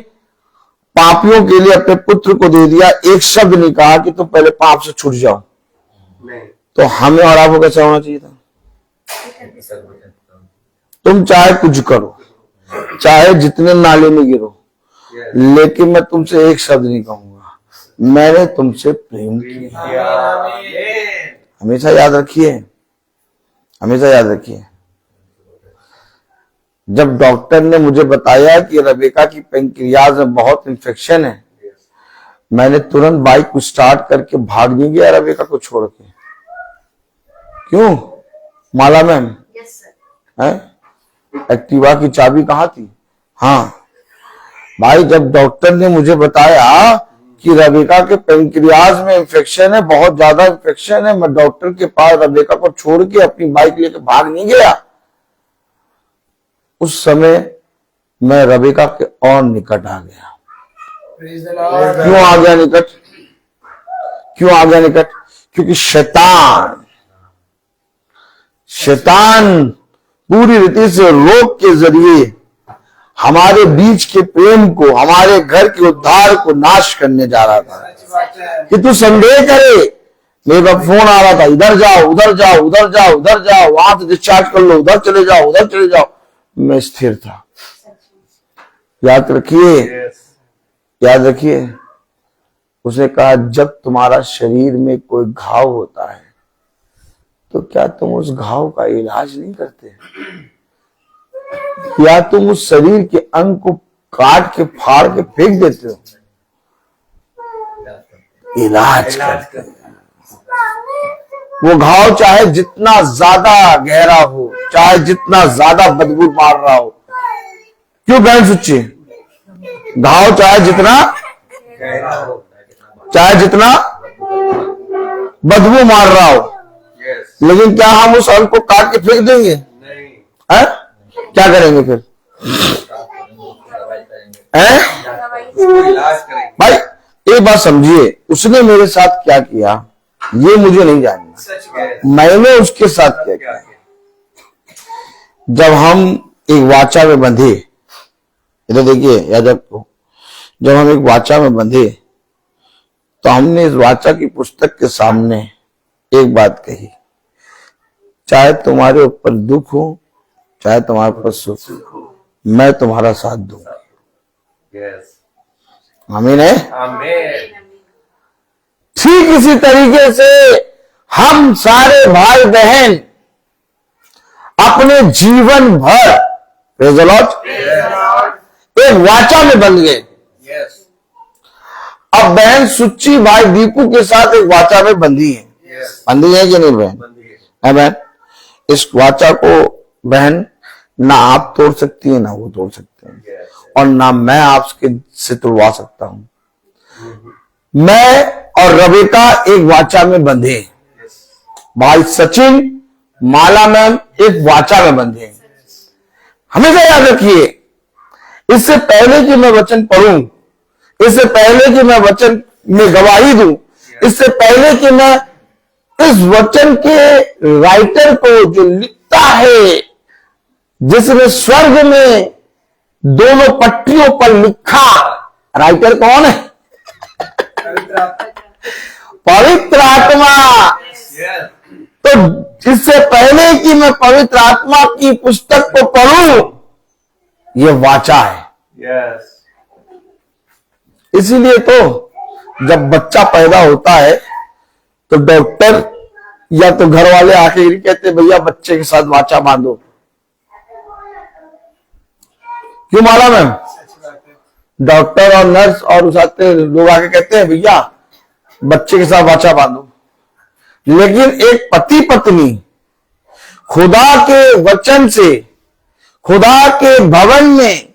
पापियों के लिए अपने पुत्र को दे दिया, एक शब्द नहीं कहा कि तुम पहले पाप से छूट जाओ, तो हमें और आपको कैसा होना चाहिए था? तुम चाहे कुछ करो, चाहे जितने नाले में गिरो, लेकिन मैं तुमसे एक शब्द नहीं कहूंगा, मैंने तुमसे प्रेम किया। हमेशा याद रखिए, हमेशा याद रखिए। जब डॉक्टर ने मुझे बताया कि रेबेका की पेनक्रियाज में बहुत इन्फेक्शन है, मैंने तुरंत बाइक को स्टार्ट करके भाग नहीं गया रेबेका को छोड़ के। क्यों माला मैम? Yes sir. है एक्टिवा की चाबी कहाँ थी? हाँ भाई, जब डॉक्टर ने मुझे बताया कि रेबेका के पेनक्रियाज में इंफेक्शन है, बहुत ज्यादा इंफेक्शन है, मैं डॉक्टर के पास रेबेका को छोड़ के अपनी बाइक लेके भाग नहीं गया। उस समय मैं रेबेका के और निकट आ गया। क्यों आ गया निकट? क्यों आ गया निकट? क्योंकि शैतान पूरी रीति से रोग के जरिए हमारे बीच के प्रेम को, हमारे घर के उद्धार को नाश करने जा रहा था। कि तू संदेह करे, मेरे पास फोन आ रहा था, इधर जाओ, उधर जाओ, उधर जाओ, उधर जाओ, वहां से डिस्चार्ज कर लो, उधर चले जाओ, उधर चले जाओ। मैं स्थिर था। याद रखिए, याद रखिए, उसने कहा जब तुम्हारा शरीर में कोई घाव होता है तो क्या तुम उस घाव का इलाज नहीं करते? या तुम उस शरीर के अंग को काट के फाड़ के फेंक देते हो? इलाज करते हो। वो घाव चाहे जितना ज्यादा गहरा हो, चाहे जितना ज्यादा बदबू मार रहा हो, क्यों बहन सुच्ची? घाव चाहे जितना गहरा हो, चाहे जितना बदबू मार रहा हो, लेकिन क्या हम उस अंग को काट के फेंक देंगे? नहीं। क्या करेंगे फिर? भाई एक बात समझिए, उसने मेरे साथ क्या किया ये मुझे नहीं जानना, मैंने उसके साथ क्या किया। जब हम एक वाचा में बंधे, इधर देखिए याद रखो, जब हम एक वाचा में बंधे तो हमने इस वाचा की पुस्तक के सामने एक बात कही, चाहे तुम्हारे ऊपर दुख हो, चाहे तुम्हारे ऊपर सुख हो, मैं तुम्हारा साथ दूंगा। आमीन है। ठीक इसी तरीके से हम सारे भाई बहन अपने जीवन भर प्रेज़ द लॉर्ड एक वाचा में बंध गए। अब बहन सुच्ची भाई दीपू के साथ एक वाचा में बंधी है। बंधी है कि नहीं बहन? है बहन। इस वाचा को बहन ना आप तोड़ सकती है ना वो तोड़ सकते हैं, और ना मैं आपके से तोड़वा सकता हूं। मैं और रेबेका एक वाचा में बंधे, भाई सचिन, माला मैम एक वाचा में बंधे। हमेशा याद रखिए, इससे पहले कि मैं वचन पढ़ूं, इससे पहले कि मैं वचन में गवाही दूं, इससे पहले कि मैं इस वचन के राइटर को जो लिखता है, जिसने स्वर्ग में दोनों पट्टियों पर लिखा, राइटर कौन है? पवित्र आत्मा। तो इससे पहले कि मैं पवित्र आत्मा की पुस्तक को पढ़ूं, ये वाचा है। इसीलिए तो जब बच्चा पैदा होता है तो डॉक्टर या तो घर वाले आके ही कहते भैया बच्चे के साथ वाचा बांधो। क्यों माला मैम? डॉक्टर और नर्स और उस आते लोग आके कहते हैं भैया बच्चे के साथ वाचा बांधो। लेकिन एक पति पत्नी खुदा के वचन से, खुदा के भवन में,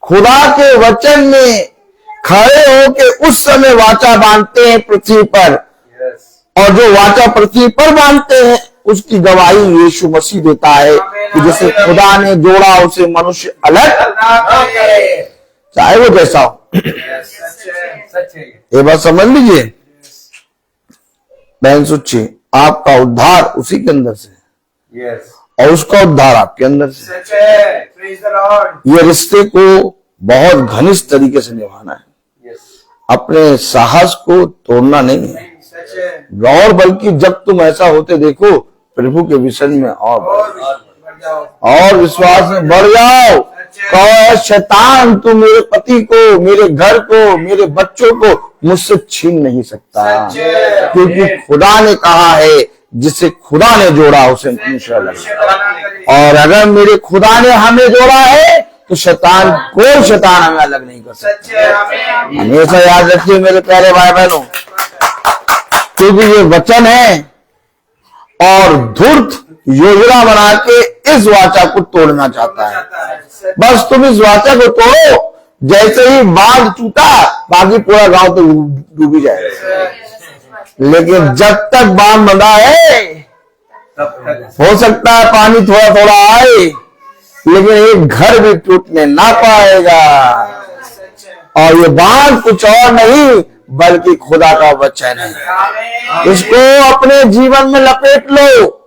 खुदा के वचन में खड़े होके उस समय वाचा बांधते हैं पृथ्वी पर। और जो वाचा पृथ्वी पर बांधते हैं उसकी गवाही यीशु मसीह देता है कि जैसे खुदा ने जोड़ा उसे मनुष्य अलग चाहे वो जैसा हो। ये बात समझ लीजिए बहन सुच्ची, आपका उद्धार उसी के अंदर से। यस और उसका उद्धार आपके अंदर से। सच है। Praise the Lord. ये रिश्ते को बहुत घनिष्ठ तरीके से निभाना है, यस अपने साहस को तोड़ना नहीं है। सच है। और बल्कि जब तुम ऐसा होते देखो प्रभु के विषय में और बढ़ जाओ। और विश्वास में बढ़ जाओ। कहो शैतान तू मेरे पति को, मेरे घर को, मेरे बच्चों को मुझसे छीन नहीं सकता, सच है। क्योंकि खुदा ने कहा है जिसे खुदा ने जोड़ा उसे मनुष्य अलग नहीं। और अगर मेरे खुदा ने हमें जोड़ा है तो शैतान, कोई शैतान हमें अलग नहीं कर सकता। सच है। आमीन। हमेशा याद रखिए मेरे प्यारे भाई बहनों, क्योंकि ये वचन है और धूर्त योजना बना के इस वाचा को तोड़ना चाहता है। बस तुम इस वाचा को तोड़ो, जैसे ही बांध टूटा बाकी पूरा गांव तो डूबी जाएगा। लेकिन जब तक बांध बंधा है, तब तक हो सकता है पानी थोड़ा थोड़ा आए, लेकिन एक घर भी टूटने ना पाएगा। सच है। और ये बांध कुछ और नहीं बल्कि खुदा का वचन है। आमीन। इसको अपने जीवन में लपेट लो,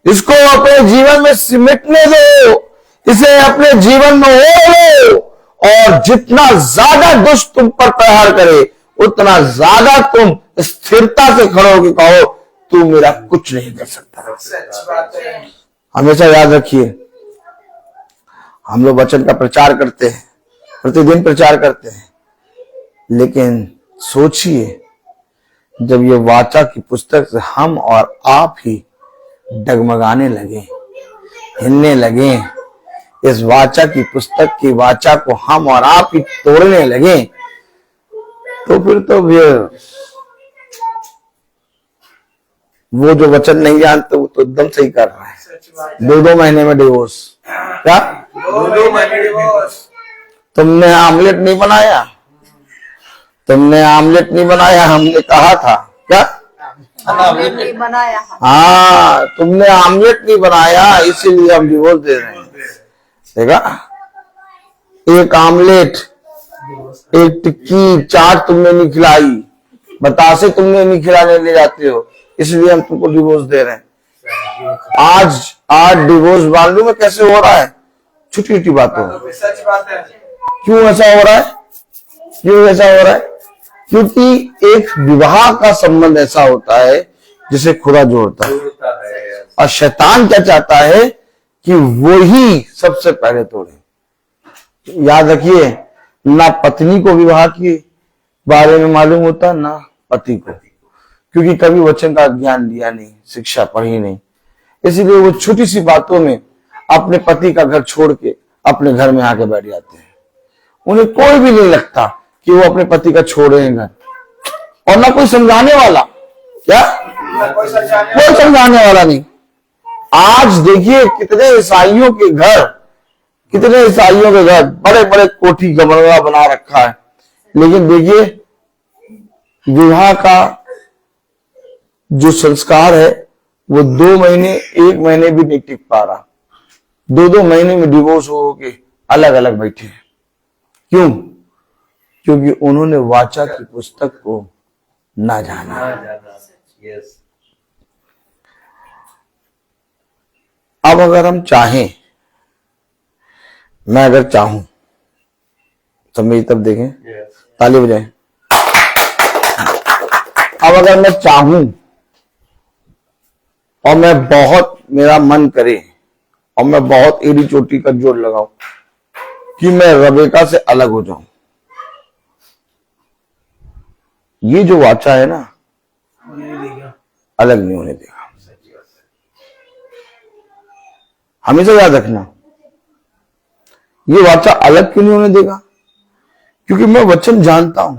इसको अपने जीवन में सिमटने दो, इसे अपने जीवन में ओढ़ लो, और जितना ज्यादा दुष्ट तुम पर प्रहार करे उतना ज्यादा तुम स्थिरता से खड़े होकर कहो तू मेरा कुछ नहीं कर सकता। सच बात है। हमेशा याद रखिए, हम लोग वचन का प्रचार करते हैं, प्रतिदिन प्रचार करते हैं, लेकिन सोचिए जब ये वाचा की पुस्तक से हम और आप ही डगमगाने लगे, हिलने लगे, इस वाचा की पुस्तक की वाचा को हम और आप ही तोड़ने लगे, तो फिर तो वो जो वचन नहीं जानते वो तो एकदम सही कर रहा है। सच बात है। 2 महीने में डिवोर्स। क्या 2 महीने डिवोर्स। तुमने आमलेट नहीं बनाया, तुमने आमलेट नहीं बनाया, हमने कहा था क्या? बनाया। हाँ, तुमने आमलेट नहीं बनाया इसीलिए हम डिवोर्स दे रहे हैं। देखा, एक आमलेट, एक टिक्की चाट तुमने नहीं खिलाई, बतासे तुमने नहीं खिलाने ले जाते हो, इसलिए हम तुमको डिवोर्स दे रहे हैं। आज डिवोर्स मालूम है कैसे हो रहा है? छोटी छोटी बातों में। सच बात है। क्यों ऐसा हो रहा है? क्यों ऐसा हो रहा है? क्योंकि एक विवाह का संबंध ऐसा होता है जिसे खुदा जोड़ता है, होता है। और शैतान क्या चाहता है कि वो ही सबसे पहले तोड़े। याद रखिए, ना पत्नी को विवाह के बारे में मालूम होता ना पति को, क्योंकि कभी वचन का ज्ञान लिया नहीं, शिक्षा पढ़ी नहीं, इसलिए वो छोटी सी बातों में अपने पति का घर छोड़ के अपने घर में आके बैठ जाते हैं। उन्हें कोई भी नहीं लगता कि वो अपने पति का छोड़े हैं घर, और ना कोई समझाने वाला। क्या? कोई कोई समझाने वाला नहीं। आज देखिए कितने ईसाइयों के घर बड़े बड़े कोठी गमला बना रखा है, लेकिन देखिए विवाह का जो संस्कार है वो 2 महीने 1 महीने भी नहीं टिक पा रहा। 2 महीने में डिवोर्स हो के अलग अलग बैठे हैं। क्यों? क्योंकि उन्होंने वाचा की पुस्तक को ना जाना। यस अब अगर हम चाहें, मैं अगर चाहूं, सब मेरी तरफ देखें, यस ताली बजाएं। अब अगर मैं चाहूं और मैं बहुत, मेरा मन करे और मैं बहुत एड़ी चोटी का जोर लगाऊं कि मैं रबेका से अलग हो जाऊं, ये जो वाचा है ना, अलग नहीं होने देगा। हमेशा याद रखना, ये वाचा अलग क्यों नहीं होने देगा? क्योंकि मैं वचन जानता हूं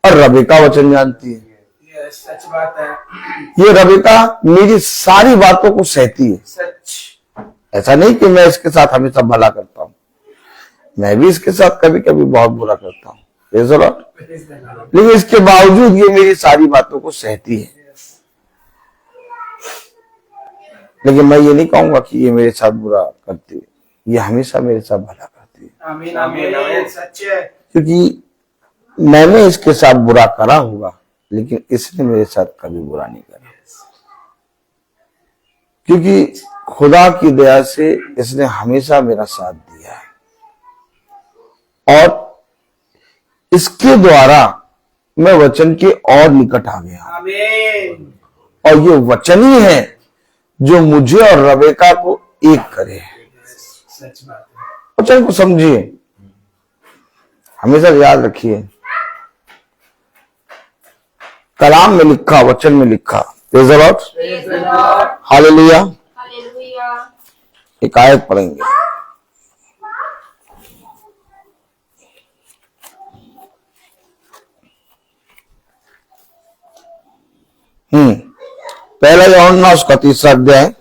और रबेका वचन जानती है। सच बात है। ये रबेका मेरी सारी बातों को सहती है। सच। ऐसा नहीं कि मैं इसके साथ हमेशा भला करता हूं, मैं भी इसके साथ कभी कभी बहुत बुरा करता हूं, लेकिन इसके बावजूद ये मेरी सारी बातों को सहती है। लेकिन मैं ये नहीं कहूंगा कि ये मेरे साथ बुरा करती है, ये हमेशा मेरे साथ भला करती है। आमीन आमीन। सच है। क्योंकि मैंने इसके साथ बुरा करा होगा, लेकिन इसने मेरे साथ कभी बुरा नहीं करा। क्योंकि खुदा की दया से इसने हमेशा मेरा साथ दिया है और इसके द्वारा मैं वचन के और निकट आ गया। आमीन। और ये वचन ही है जो मुझे और रबेका को एक करे। सच बात है। वचन को समझिए, हमेशा याद रखिए, कलाम में लिखा, वचन में लिखा। Praise the Lord, hallelujah. Hallelujah. एक आयत पढ़ेंगे। पहला यूहन्ना उसका 3रा अध्याय,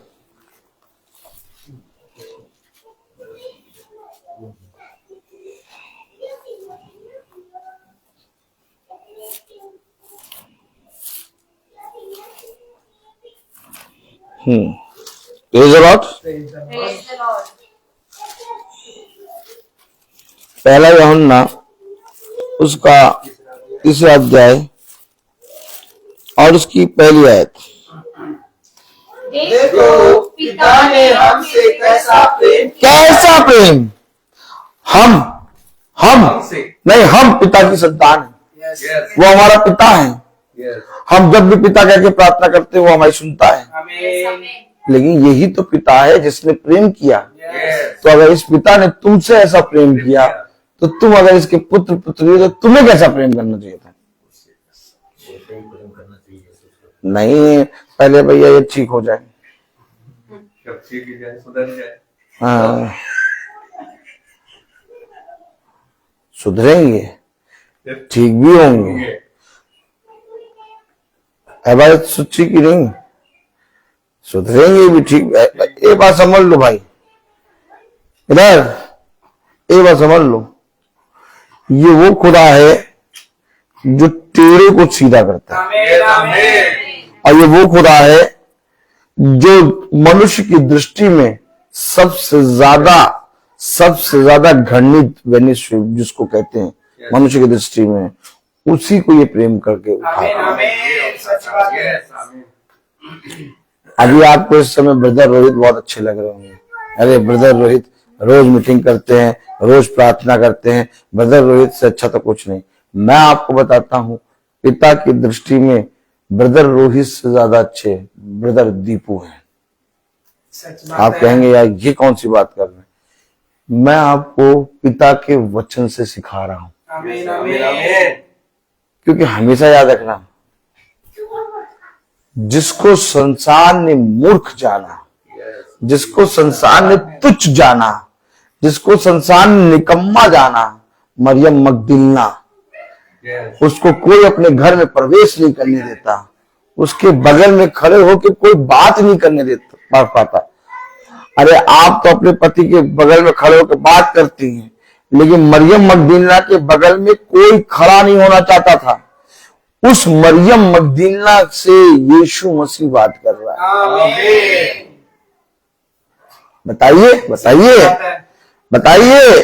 praise the Lord. Praise the Lord. पहला यूहन्ना उसका 3रा अध्याय और उसकी पहली आयत। देखो पिता ने हमसे कैसा प्रेम कैसा प्रेम, हम हमसे। नहीं, हम पिता की संतान हैं। यस। यस वो हमारा पिता है। यस हम जब भी पिता कह के प्रार्थना करते हैं वो हमारी सुनता है। आमीन। लेकिन यही तो पिता है जिसने प्रेम किया। यस तो अगर इस पिता ने तुमसे ऐसा प्रेम किया तो तुम अगर इसके पुत्र पुत्री हो तो तुम्हें कैसा प्रेम करना चाहिए था? नहीं, पहले भैया ये ठीक हो जाए। जब ठीक हो जाए, सुधर जाए। हाँ, सुधरेंगे, ठीक भी होंगे। इबादत सच्ची की नहीं, सुधरेंगे भी ठीक। ये बात समझ लो भाई, इधर ये बात समझ लो, ये वो खुदा है जो टेढ़े को सीधा करता है, आमीन। आमीन। और ये वो खुदा है जो मनुष्य की दृष्टि में सबसे ज्यादा घृणित वेनिस जिसको कहते हैं मनुष्य की दृष्टि में, उसी को ये प्रेम करके आमीन। उठाता। आमीन। सच बात है। यस आमीन। अभी आपको इस समय ब्रदर रोहित बहुत अच्छे लग रहे होंगे। अरे ब्रदर रोहित रोज मीटिंग करते हैं, रोज प्रार्थना करते हैं, ब्रदर रोहित से अच्छा तो कुछ नहीं। मैं आपको बताता हूं, पिता की दृष्टि में ब्रदर रोहित से ज्यादा अच्छे ब्रदर दीपू हैं। सच बात आप है। कहेंगे यार ये कौन सी बात कर रहे हैं? मैं आपको पिता के वचन से सिखा रहा हूं। आमीन। आमीन। आमीन। क्योंकि हमेशा याद रखना, जिसको संसार ने मूर्ख जाना, जिसको संसार ने तुच्छ जाना, जिसको संसार ने निकम्मा जाना, मरियम मगदलीना, यस उसको कोई अपने घर में प्रवेश नहीं करने देता, उसके बगल में खड़े होकर कोई बात नहीं करने देता पाता। अरे आप तो अपने पति के बगल में खड़े होकर बात करती हैं, लेकिन मरियम मगदलीना के बगल में कोई खड़ा नहीं होना चाहता था। उस मरियम मगदलीना से यीशु मसीह बात कर रहा है। आमीन। बताइए बताइए बताइए।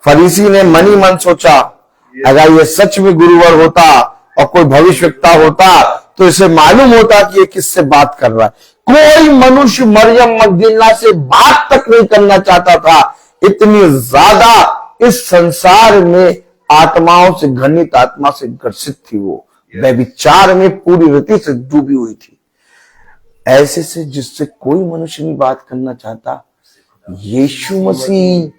फरीसी ने मन ही मन सोचा, अगर ये सच में गुरुवर होता और कोई भविष्यवक्ता होता तो इसे मालूम होता कि ये किससे बात कर रहा है। कोई मनुष्य मरियम मगदलीना से बात तक नहीं करना चाहता था। इतनी ज्यादा इस संसार में आत्माओं से, घृणित आत्मा से ग्रसित थी वो, व्यभिचार में पूरी रीति से डूबी हुई थी। ऐसे से जिससे कोई मनुष्य नहीं बात करना चाहता, यीशु मसीह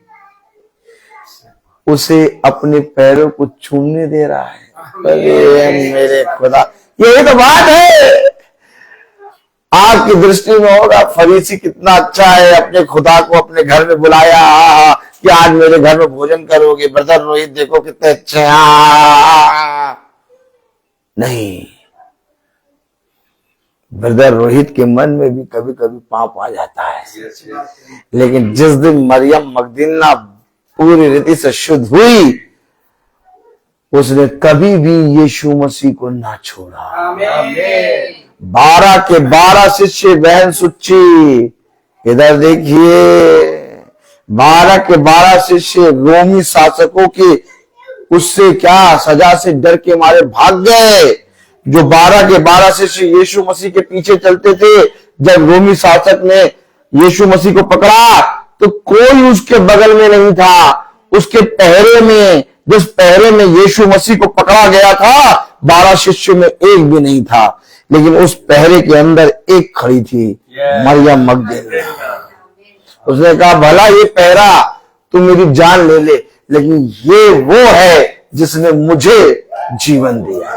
उसे अपने पैरों को छूने दे रहा है। अरे मेरे खुदा, यही तो बात है। आपकी दृष्टि में होगा फरीसी कितना अच्छा है, अपने खुदा को अपने घर में बुलाया कि आज मेरे घर में भोजन करोगे, ब्रदर रोहित देखो कितने अच्छे हैं। नहीं, ब्रदर रोहित के मन में भी कभी कभी पाप आ जाता है। यस यस लेकिन जिस दिन मरियम मगदलीना पूरी रीति से शुद्ध हुई, उसने कभी भी यीशु मसीह को ना छोड़ा। आमीन। 12 के 12 शिष्य, बहन सुच्ची इधर देखिए, 12 के 12 शिष्य रोमी शासकों के उससे क्या सजा से डर के मारे भाग गए। जो 12 के 12 शिष्य यीशु मसीह के पीछे चलते थे, जब रोमी शासक ने यीशु मसीह को पकड़ा तो कोई उसके बगल में नहीं था। उसके पहरे में, जिस पहरे में यीशु मसीह को पकड़ा गया था, 12 शिष्यों में एक भी नहीं था, लेकिन उस पहरे के अंदर एक खड़ी थी, मरियम मगदलीनी। उसने कहा भला ये पहरा तू मेरी जान ले ले, लेकिन ये वो है जिसने मुझे जीवन दिया।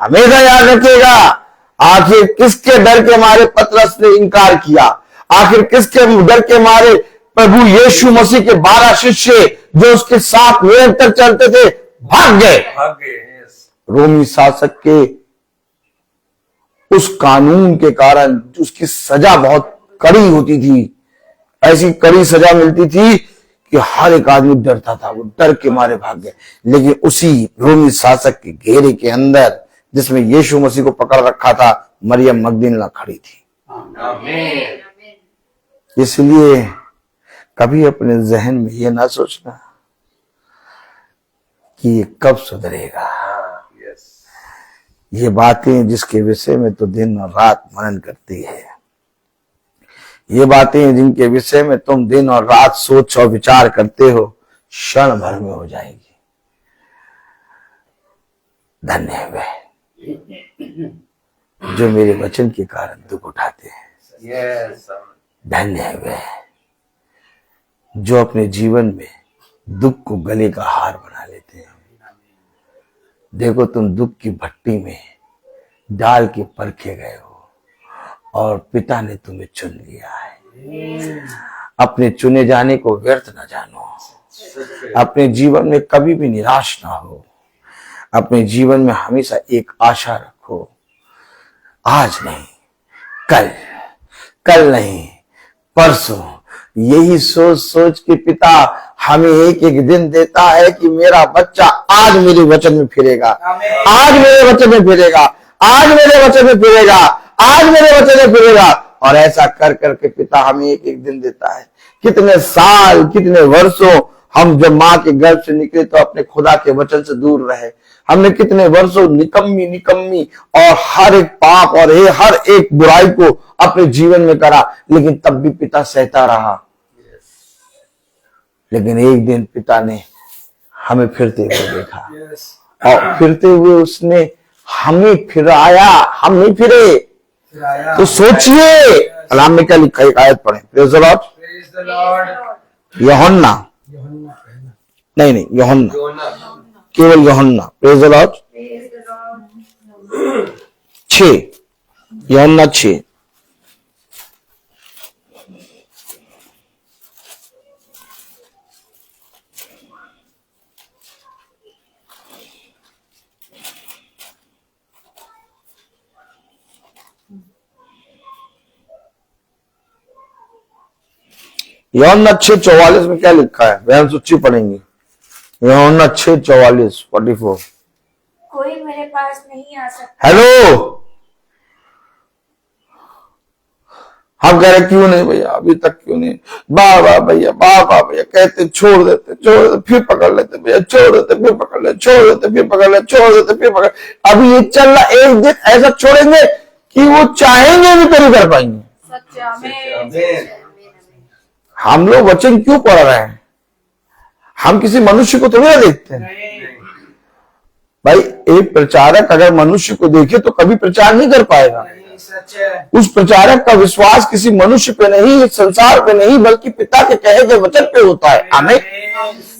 हमेशा याद रखिएगा, आखिर किसके डर के मारे पतरस ने इनकार किया? आखिर किसके डर के मारे प्रभु यीशु मसीह के 12 शिष्य जो उसके साथ निरंतर चलते थे भाग गए? रोमी शासक के उस कानून के कारण उसकी सजा बहुत कड़ी होती थी। ऐसी कड़ी सजा मिलती थी कि हर एक आदमी डरता था, वो डर के मारे भाग गए। लेकिन उसी रोमी शासक के घेरे के अंदर जिसमें यीशु मसीह को पकड़ रखा था, मरियम मगदलीनी खड़ी थी। इसलिए कभी अपने जहन में ये ना सोचना कि ये कब सुधरेगा। ये बातें जिसके विषय में तो दिन और रात मनन करती है, ये बातें जिनके विषय में तुम दिन और रात सोच और विचार करते हो, क्षण भर में हो जाएगी। धन्य है वे जो मेरे वचन के कारण दुख उठाते हैं। धन्य है वे जो अपने जीवन में दुख को गले का हार बना लेते हैं। देखो, तुम दुख की भट्टी में डाल के परखे गए हो और पिता ने तुम्हें चुन लिया है। अपने चुने जाने को व्यर्थ न जानो। अपने जीवन में कभी भी निराश ना हो। अपने जीवन में हमेशा एक आशा रखो, आज नहीं कल, कल नहीं परसों। यही सोच सोच के पिता हमें एक एक दिन देता है कि मेरा बच्चा आज मेरे वचन में फिरेगा, आज मेरे वचन में फिरेगा, आज मेरे वचन में फिरेगा, आज मेरे वचन में फिरेगा। और ऐसा कर करके पिता हमें एक एक दिन देता है। कितने साल, कितने वर्षों हम जब माँ के गर्भ से निकले तो अपने खुदा के वचन से दूर रहे। हमने कितने वर्षों निकम्मी और हर एक पाप और हर एक बुराई को अपने जीवन में करा, लेकिन तब भी पिता सहता रहा। लेकिन एक दिन पिता ने हमें फिरते हुए देखा और फिरते हुए उसने हमें फिराया, हम नहीं फिरे। तो सोचिए, कलाम में क्या लिखा है, एक आयत पढ़ें। Praise the Lord. यूहन्ना, नहीं यूहन्ना, केवल यूहन्ना। Praise the Lord. 6, यूहन्ना 6। यूहन्ना 6:44 में क्या लिखा है? बहन सुच्ची पढ़ेंगे। यूहन्ना 6:44, 44। कोई मेरे पास नहीं आ सकता। हेलो, हम कह रहे क्यों नहीं भैया, अभी तक क्यों नहीं? बाबा भैया कहते छोड़ देते, फिर पकड़ लेते भैया, छोड़ देते फिर पकड़ ले, छोड़ देते फिर पकड़ ले, छोड़ देते फिर पकड़। अभी ये चल रहा, एक दिन ऐसा छोड़ेंगे कि वो चाहेंगे भी तो नहीं कर पाएंगे। हम लोग वचन क्यों पढ़ रहे हैं? हम किसी मनुष्य को थोड़ी ना देखते हैं भाई। एक प्रचारक अगर मनुष्य को देखे तो कभी प्रचार नहीं कर पाएगा। उस प्रचारक का विश्वास किसी मनुष्य पे नहीं, इस संसार पे नहीं, बल्कि पिता के कहे गए वचन पे होता है। आमीन।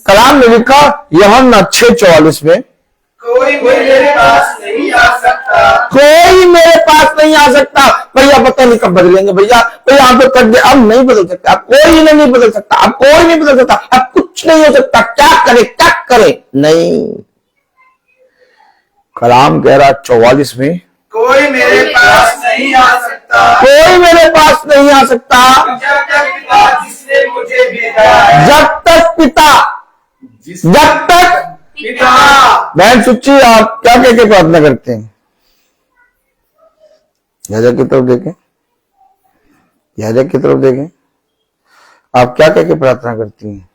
कलाम में लिखा यूहन्ना 6:44 में, कोई मेरे पास नहीं आ सकता, कोई मेरे पास नहीं आ सकता। भैया पता नहीं कब बदलेंगे, भैया आप तो कर दे, अब नहीं बदल सकता, अब कोई नहीं बदल सकता, अब कोई नहीं बदल सकता, अब कुछ नहीं हो सकता, क्या करे नहीं। कलाम कह रहा 44 में, कोई मेरे पास नहीं आ सकता, कोई मेरे पास नहीं आ सकता जब तक पिता जिसने मुझे भेजा है, जब तक पिता। बहन सुच्ची, आप क्या कह के प्रार्थना करते हैं? याजक की तरफ देखें, याजक की तरफ देखें। आप क्या कह के प्रार्थना करती हैं?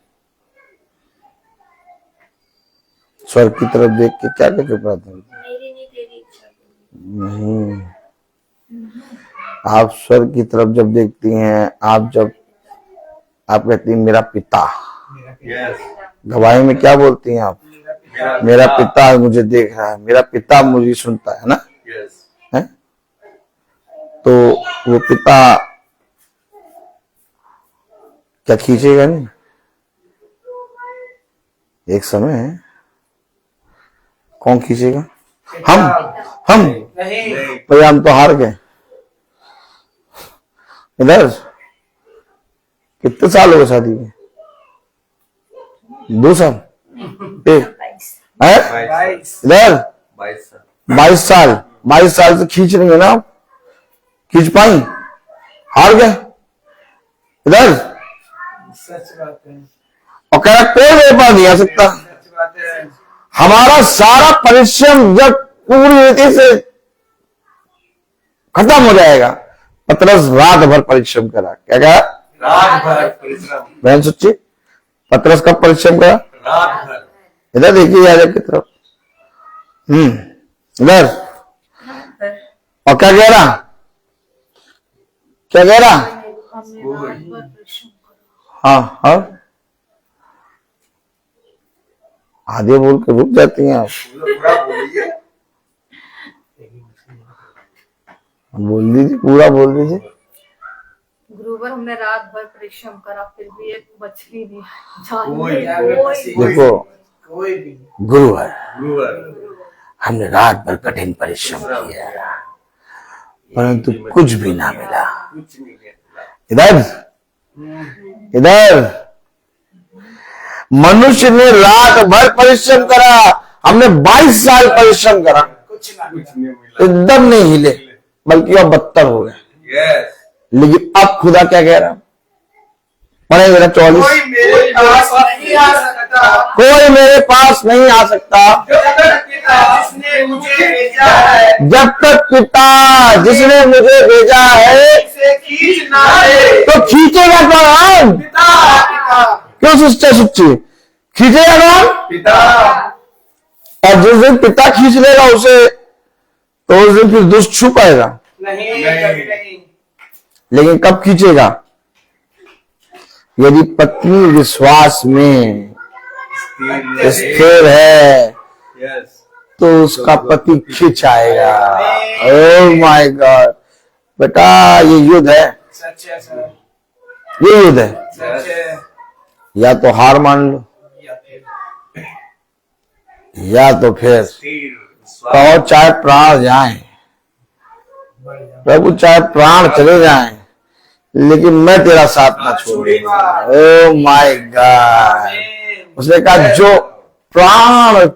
स्वर्ग की तरफ देख के क्या कह के प्रार्थना करती हैं? मेरी नहीं तेरी इच्छा। नहीं, आप स्वर्ग की तरफ जब देखती हैं, आप कहती हैं मेरा पिता, यस, गवाही में क्या बोलती हैं आप? मेरा पिता मुझे देख रहा है, मेरा पिता मुझे सुनता है ना, यस, है? तो वो पिता क्या खींचेगा नहीं? एक समय है, कौन खींचेगा? हम नहीं, भैया हम तो हार गए। इधर कितने साल हो गए शादी के? 2 साल? एक है? 22 इधर 22 साल, 22 साल, 22 साल से खींच रही है ना आप? खींच पाई? हार गए इधर। सच बात है, और कह रहा कोई मेरे पास नहीं आ सकता। सच बात है। हमारा सारा परिश्रम जब पूरी रीति से खत्म हो जाएगा, पतरस रात भर परिश्रम करा। क्या कहा? रात भर परिश्रम, बहन सच्ची, पतरस कब परिश्रम करा? रात भर, इधर देखिए याजक की तरफ। इधर। और क्या कह रहा? क्या कह रहा? हाँ हाँ, आधे बोल के रुक जाती हैं आप। पूरा बोलिए, बोल दीजिए, पूरा बोल दीजिए। गुरुवर हमने रात भर परिश्रम करा, फिर भी एक मछली नहीं देखो कोई भी गुरुवर, गुरुवर, हमने रात भर कठिन परिश्रम किया, परंतु कुछ भी ना मिला। कुछ नहीं कहता, इधर इधर मनुष्य ने रात भर परिश्रम करा, हमने 22 साल परिश्रम करा, कुछ ना कुछ मिला। नहीं मिला, एकदम नहीं हिले, बल्कि अब बदतर हो गए। यस, लेकिन अब खुदा क्या कह रहा? पढ़े मेरा 44। कोई मेरे पास नहीं आ सकता, कोई मेरे पास नहीं आ सकता जब तक पिता जिसने मुझे भेजा है जब तक पिता जिसने मुझे भेजा है से खींच ना ले। तो खींचेगा कौन? पिता पिता क्यों सुच्चे सुच्ची खींचेगा कौन? पिता, और जिस दिन पिता खींच लेगा उसे, तो उस दिन फिर दुष्ट छू पाएगा। नहीं, नहीं। कभी नहीं। लेकिन कब खींचेगा? यदि पत्नी विश्वास में स्थिर है यस, तो उसका पति खींच आएगा। ओह माय गॉड, बेटा ये युद्ध है, सच है सर, ये युद्ध है। सच है। या तो हार मान लो, या फिर या तो फिर स्थिर, और चाहे प्राण जाए, प्रभु चाहे प्राण चले जाएं, लेकिन मैं तेरा साथ ना छोड़ूंगा। ओह माय गॉड, उसने कहा जो प्राण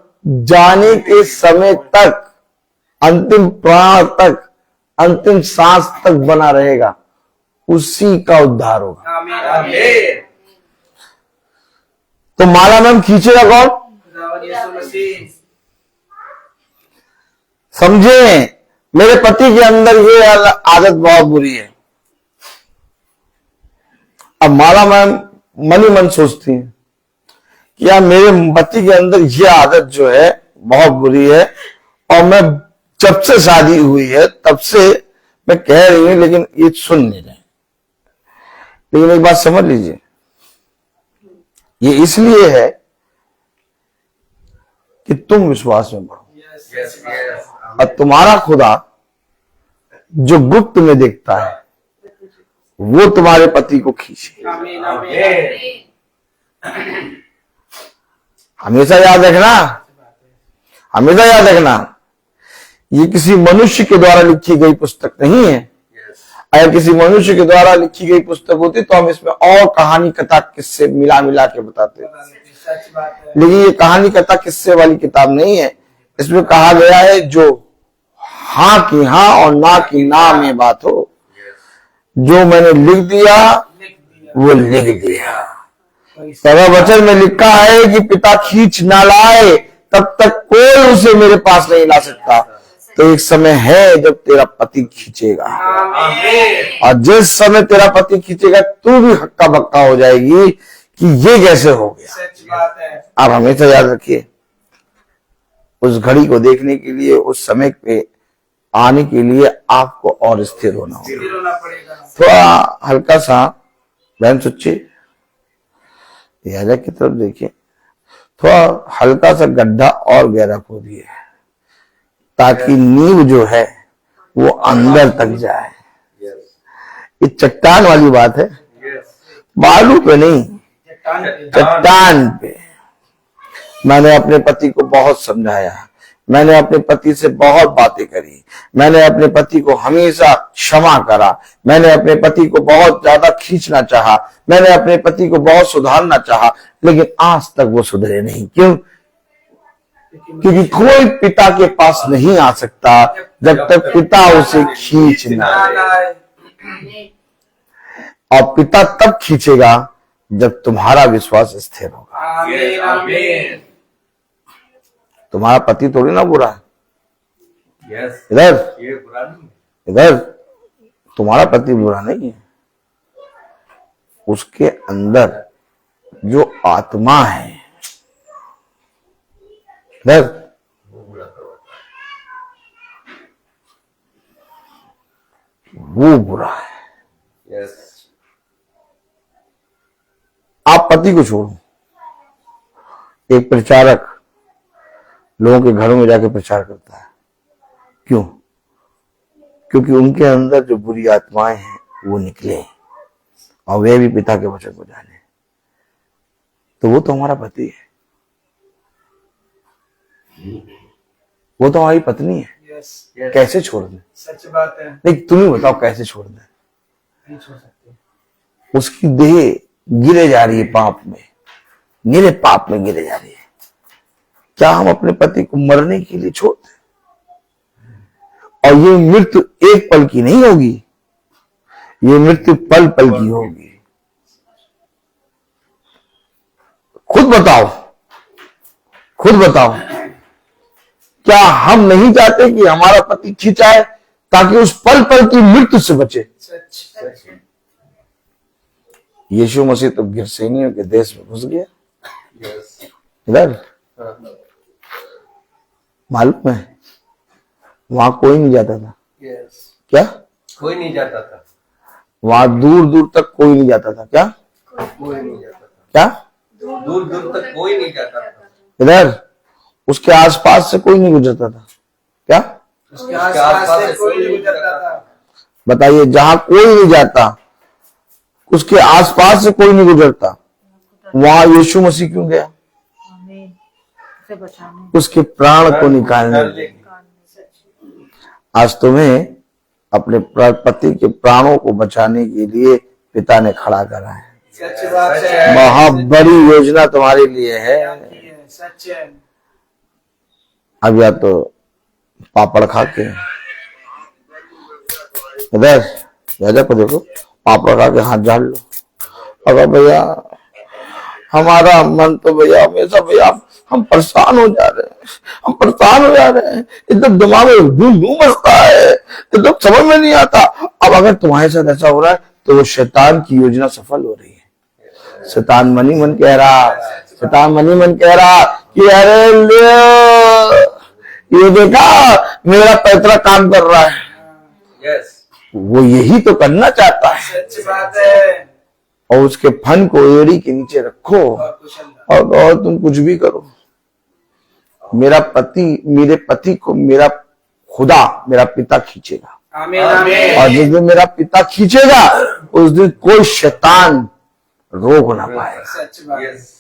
जाने के समय तक, अंतिम प्राण तक, अंतिम सांस तक बना रहेगा, उसी का उद्धार होगा। आमीन आमीन। तो माला में हम खींचेगा कौन? खुदावंद यीशु मसीह। समझे, मेरे पति के अंदर ये आदत बहुत बुरी है। अब माला मैम मन ही मन सोचती है कि यार मेरे पति के अंदर ये आदत जो है बहुत बुरी है, और मैं जब से शादी हुई है तब से मैं कह रही हूं, लेकिन ये सुन नहीं रहे। लेकिन एक बात समझ लीजिए, ये इसलिए है कि तुम विश्वास में बढ़ो, यस यस, यस, और तुम्हारा खुदा जो गुप्त में देखता है वो तुम्हारे पति को खींचे। आमीन आमीन। हमेशा याद रखना, हमेशा याद रखना, ये किसी मनुष्य के द्वारा लिखी गई पुस्तक नहीं है। यस, अगर किसी मनुष्य के द्वारा लिखी गई पुस्तक होती तो हम इसमें और कहानी कथा किस्से मिला मिला के बताते, सच बात है। लेकिन ये कहानी कथा किस्से वाली किताब नहीं है। इसमें कहा गया है जो हाँ की हाँ और ना की ना में बात हो, जो मैंने लिख दिया लिख दिया। वो लिख दिया। सदा वचन में लिखा है कि पिता खींच ना लाए तब तक कोई उसे मेरे पास नहीं ला सकता। तो एक समय है जब तेरा पति खींचेगा, आमीन। और जिस समय तेरा पति खींचेगा तू भी हक्का बक्का हो जाएगी कि ये कैसे हो गया। सच बात है। आप हमेशा याद रखिए, उस घड़ी को देखने के लिए, उस समय पे आने के लिए आपको और स्थिर होना होगा। स्थिर होना पड़ेगा। थोड़ा हल्का सा बहन सुच्ची की तरफ देखिए, थोड़ा हल्का सा गड्ढा और गहरा खोदिए ताकि नींव जो है वो अंदर तक जाए। ये चट्टान वाली बात है, बालू पे नहीं, चट्टान पे। मैंने अपने पति को बहुत समझाया, मैंने अपने पति से बहुत बातें करी, मैंने अपने पति को हमेशा क्षमा करा, मैंने अपने पति को बहुत ज्यादा खींचना चाहा, मैंने अपने पति को बहुत सुधारना चाहा, लेकिन आज तक वो सुधरे नहीं। क्यों? क्योंकि कोई पिता के पास नहीं आ सकता जब तक पिता उसे खींच ना ले। और पिता तब खींचेगा जब तुम्हारा विश्वास स्थिर होगा। आमीन, आमीन। तुम्हारा पति थोड़ी ना बुरा है, यस, इधर ये बुरा नहीं है। इधर तुम्हारा पति बुरा नहीं है, उसके अंदर जो आत्मा है इधर वो बुरा है। यस, आप पति को छोड़ो, एक प्रचारक लोगों के घरों में जाके प्रचार करता है। क्यों? क्योंकि उनके अंदर जो बुरी आत्माएं हैं वो निकले और वे भी पिता के वचन को जाने। तो वो तो हमारा पति है, वो तो हमारी पत्नी है। यस, कैसे छोड़ दें? सच बात है। नहीं, तुम ही बताओ कैसे छोड़ दें? नहीं छोड़ सकते। उसकी देह गिरे जा रही है पाप में, गिरे पाप में गिरे जा रही है। क्या हम अपने पति को मरने के लिए छोड़ दें? और ये मृत्यु एक पल की नहीं होगी, ये मृत्यु पल पल की होगी। खुद बताओ, खुद बताओ, क्या हम नहीं चाहते कि हमारा पति खिंचाए ताकि उस पल पल की मृत्यु से बचे? सच। यीशु मसीह तो गिरसेनियों के देश में घुस गया। यस, इधर मालूम है वहां कोई नहीं जाता था। यस, क्या? कोई नहीं जाता था, वहां दूर दूर तक कोई नहीं जाता था। क्या? कोई नहीं जाता था, क्या? दूर दूर तक कोई नहीं जाता था। इधर उसके आसपास से कोई नहीं गुजरता था। क्या? उसके आसपास से कोई नहीं गुजरता था। बताइए, जहां कोई नहीं जाता, उसके आसपास से कोई नहीं गुजरता, वहां यीशु मसीह क्यों गया? आमीन। उसे बचाने। उसके प्राण को निकालने के लिए। आज तुम्हें अपने पति के प्राणों को बचाने के लिए पिता ने खड़ा करा है। सच बात है। बहुत बड़ी योजना तुम्हारे लिए है। सच है। अब या तो पापड़ खा के इधर राजा को देखो, पापड़ खा के हाथ झाड़ लो। अगर भैया हमारा मन तो भैया हमेशा भैया हम परेशान हो जा रहे हैं, हम परेशान हो जा रहे हैं, एकदम दिमाग में धूम धूम मचता है, एकदम समझ में नहीं आता। अब अगर तुम्हारे साथ ऐसा हो रहा है तो वो शैतान की योजना सफल हो रही है। शैतान मनी मन कह रहा, शैतान मनी मन कह रहा कि अरे ये देखा मेरा पैतरा काम कर रहा है। यस, वो यही तो करना चाहता है। सच बात है। और उसके फन को एड़ी के नीचे रखो और तुम कुछ भी करो। मेरा पति को मेरा खुदा, मेरा पिता खींचेगा। आमीन, आमीन। और जिस दिन मेरा पिता खींचेगा उस दिन कोई शैतान रोक ना पाएगा। सच बात है। यस,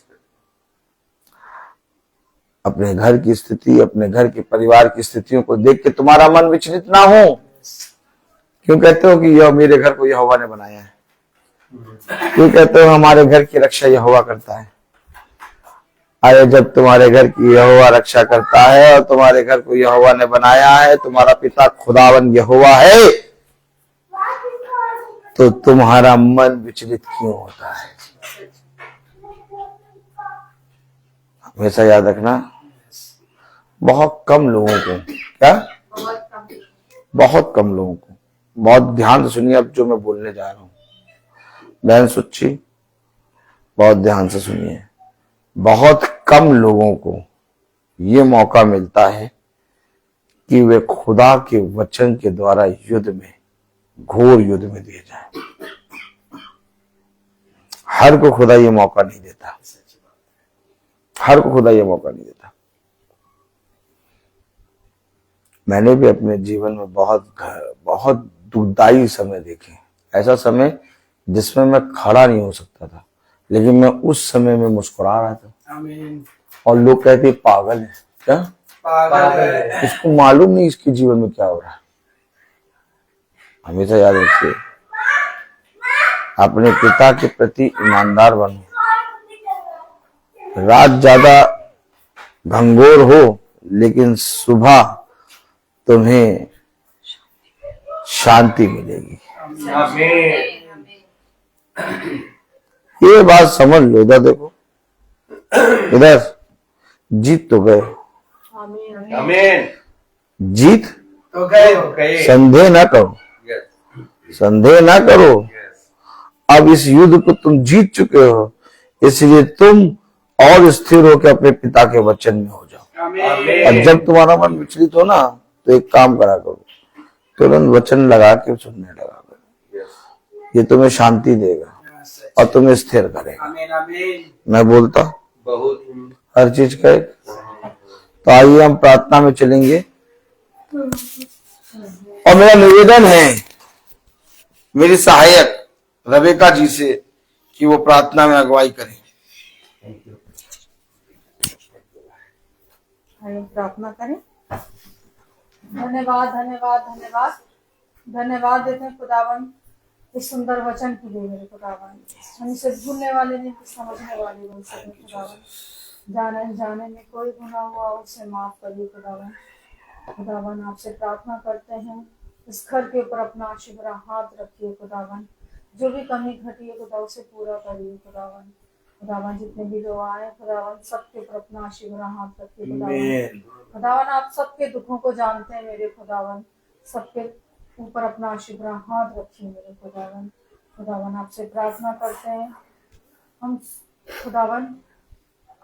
अपने घर की स्थिति, अपने घर के परिवार की स्थितियों को देख के तुम्हारा मन विचलित ना हो। क्यों कहते हो कि यह मेरे घर को यहोवा ने बनाया है? क्यों कहते हो हमारे घर की रक्षा यहोवा करता है? अरे जब तुम्हारे घर की यहोवा रक्षा करता है और तुम्हारे घर को यहोवा ने बनाया है, तुम्हारा पिता खुदावन यहोवा है, तो तुम्हारा मन विचलित क्यों होता है? हमेशा याद रखना, बहुत कम लोगों को, क्या बहुत कम लोगों को, बहुत ध्यान से सुनिए अब जो मैं बोलने जा रहा हूं। बहन सुच्ची, बहुत ध्यान से सुनिए। बहुत कम लोगों को ये मौका मिलता है कि वे खुदा के वचन के द्वारा युद्ध में, घोर युद्ध में दिए जाए। हर को खुदा ये मौका नहीं देता, हर को खुदा ये मौका नहीं देता। मैंने भी अपने जीवन में बहुत दुखदाई समय देखे, ऐसा समय जिसमें मैं खड़ा नहीं हो सकता था, लेकिन मैं उस समय में मुस्कुरा रहा था। आमीन। और लोग कहते पागल है, क्या पागल है। इसको मालूम नहीं इसके जीवन में क्या हो रहा है। हमेशा याद रखिए, अपने पिता के प्रति ईमानदार बनो। रात ज्यादा घंघोर हो, लेकिन सुबह तुम्हें शांति मिलेगी। ये बात समझ लो। इधर देखो, इधर जीत तो गए, आमीन। तो गए। संदेह ना करो, संदेह ना करो। अब इस युद्ध को तुम जीत चुके हो, इसलिए तुम और स्थिर होकर अपने पिता के वचन में हो जाओ। आमीन। और जब तुम्हारा मन विचलित हो ना, तो एक काम करा करो, तुरंत वचन लगा के सुनने लगा करो। ये तुम्हें शांति देगा और तुम्हें स्थिर करेगा। आमीन। आमीन। मैं बोलता बहुत हर चीज का। तो आइए हम प्रार्थना में चलेंगे, और मेरा निवेदन है मेरी सहायक रेबेका जी से कि वो प्रार्थना में अगुवाई करें। आइए प्रार्थना करें। धन्यवाद धन्यवाद धन्यवाद धन्यवाद देते हैं खुदावन इस सुंदर वचन के लिए। मेरे खुदावन, हम इसे भूलने वाले नहीं, समझने वाले बन सके खुदावन। जाने जाने में कोई गुनाह हुआ उसे माफ करिए खुदावन। खुदावन, आपसे प्रार्थना करते हैं, इस घर के ऊपर अपना आशीर्वाद हाथ रखिए खुदावन। जो भी कमी घटी है खुदा, उसे पूरा करिए खुदावन। खुदावन, जितने भी लोग आए खुदावन, सबके ऊपर अपना आशीर्वाद हाथ रखिए खुदावन। खुदावन, आप सबके दुखों को जानते हैं मेरे खुदावन, सबके ऊपर अपना आशीर्वाद हाथ रखिए मेरे खुदावन। खुदावन, आपसे प्रार्थना करते हैं हम खुदावन,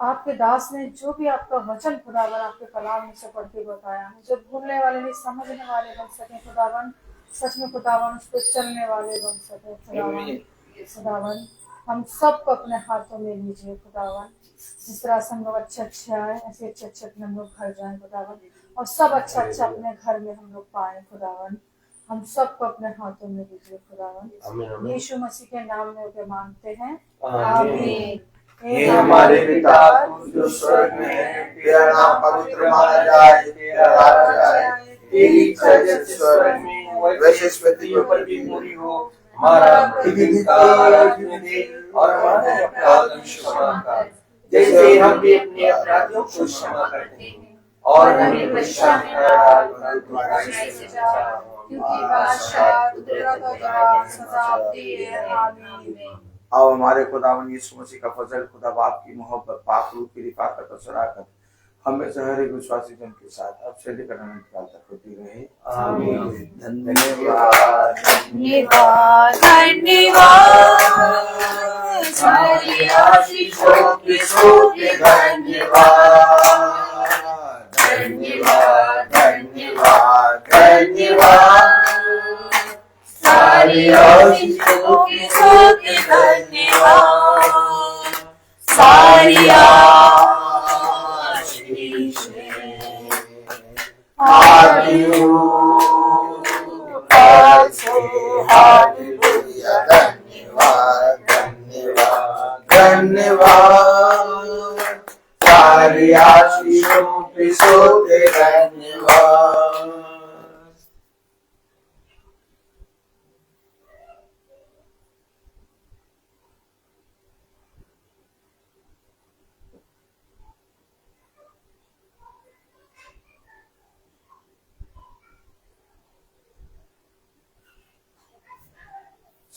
आपके दास ने जो भी आपका वचन खुदावन आपके कलाम में से पढ़ के बताया है, जो भूलने वाले नहीं समझने वाले बन सके खुदावन, सच में खुदावन उस पर चलने वाले बन सके खुदावन। खुदावन, हम सबको अपने हाथों में लीजिए खुदावन। जिस तरह से हम लोग अच्छे आए, ऐसे अच्छे अपने हम लोग घर जाए खुदावन, और सब अच्छा अपने घर में हम लोग पाए खुदावन। हम सबको अपने हाथों में लीजिए खुदावन। यीशु मसीह के नाम में उसे मांगते हैं, आमीन। हे हमारे पिता जो स्वर्ग में है, तेरा नाम पवित्र माना जाए, तेरा राज्य आए, तेरी इच्छा जैसे स्वर्ग में वैसे पृथ्वी पर भी पूरी हो। हमारा प्रतिदिन का आहार दे, और हमारे अपराध क्षमा कर, जैसे हम भी अपने अपराधियों को क्षमा करते हैं, और हमें परेशान न डाल, परंतु बुराई से बचा, क्योंकि बादशाह, कुदरत और जलाल सदा तेरे हैं। आमीन। आओ हमारे खुदावन यीशु मसीह का फजल, खुदा बाप की मोहब्बत, पाक रूह की रिफाकत और शराकत हमेशा हर एक विश्वासी जन के साथ अब से लेकर अनंत काल तक होती रहे। आमीन। धन्यवाद धन्यवाद धन्यवाद, सारी आशीषों की स्तुति धन्यवाद धन्यवाद धन्यवाद धन्यवाद, सारी आशीषों की स्तुति धन्यवाद, सारी धन्यवाद धन्यवाद धन्यवाद, सारी आशीषों की स्तुति धन्यवाद।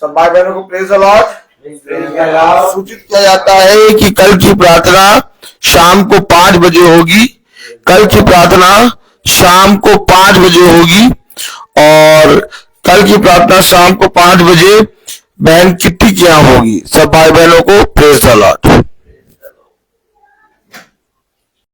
सब भाई बहनों को प्रेज द लॉर्ड। सूचित किया जाता है कि कल की प्रार्थना शाम को 5 बजे होगी। कल की प्रार्थना शाम को 5 बजे होगी, और कल की प्रार्थना शाम को 5 बजे बहन किट्टी के यहाँ होगी। सब भाई बहनों को प्रेज द लॉर्ड।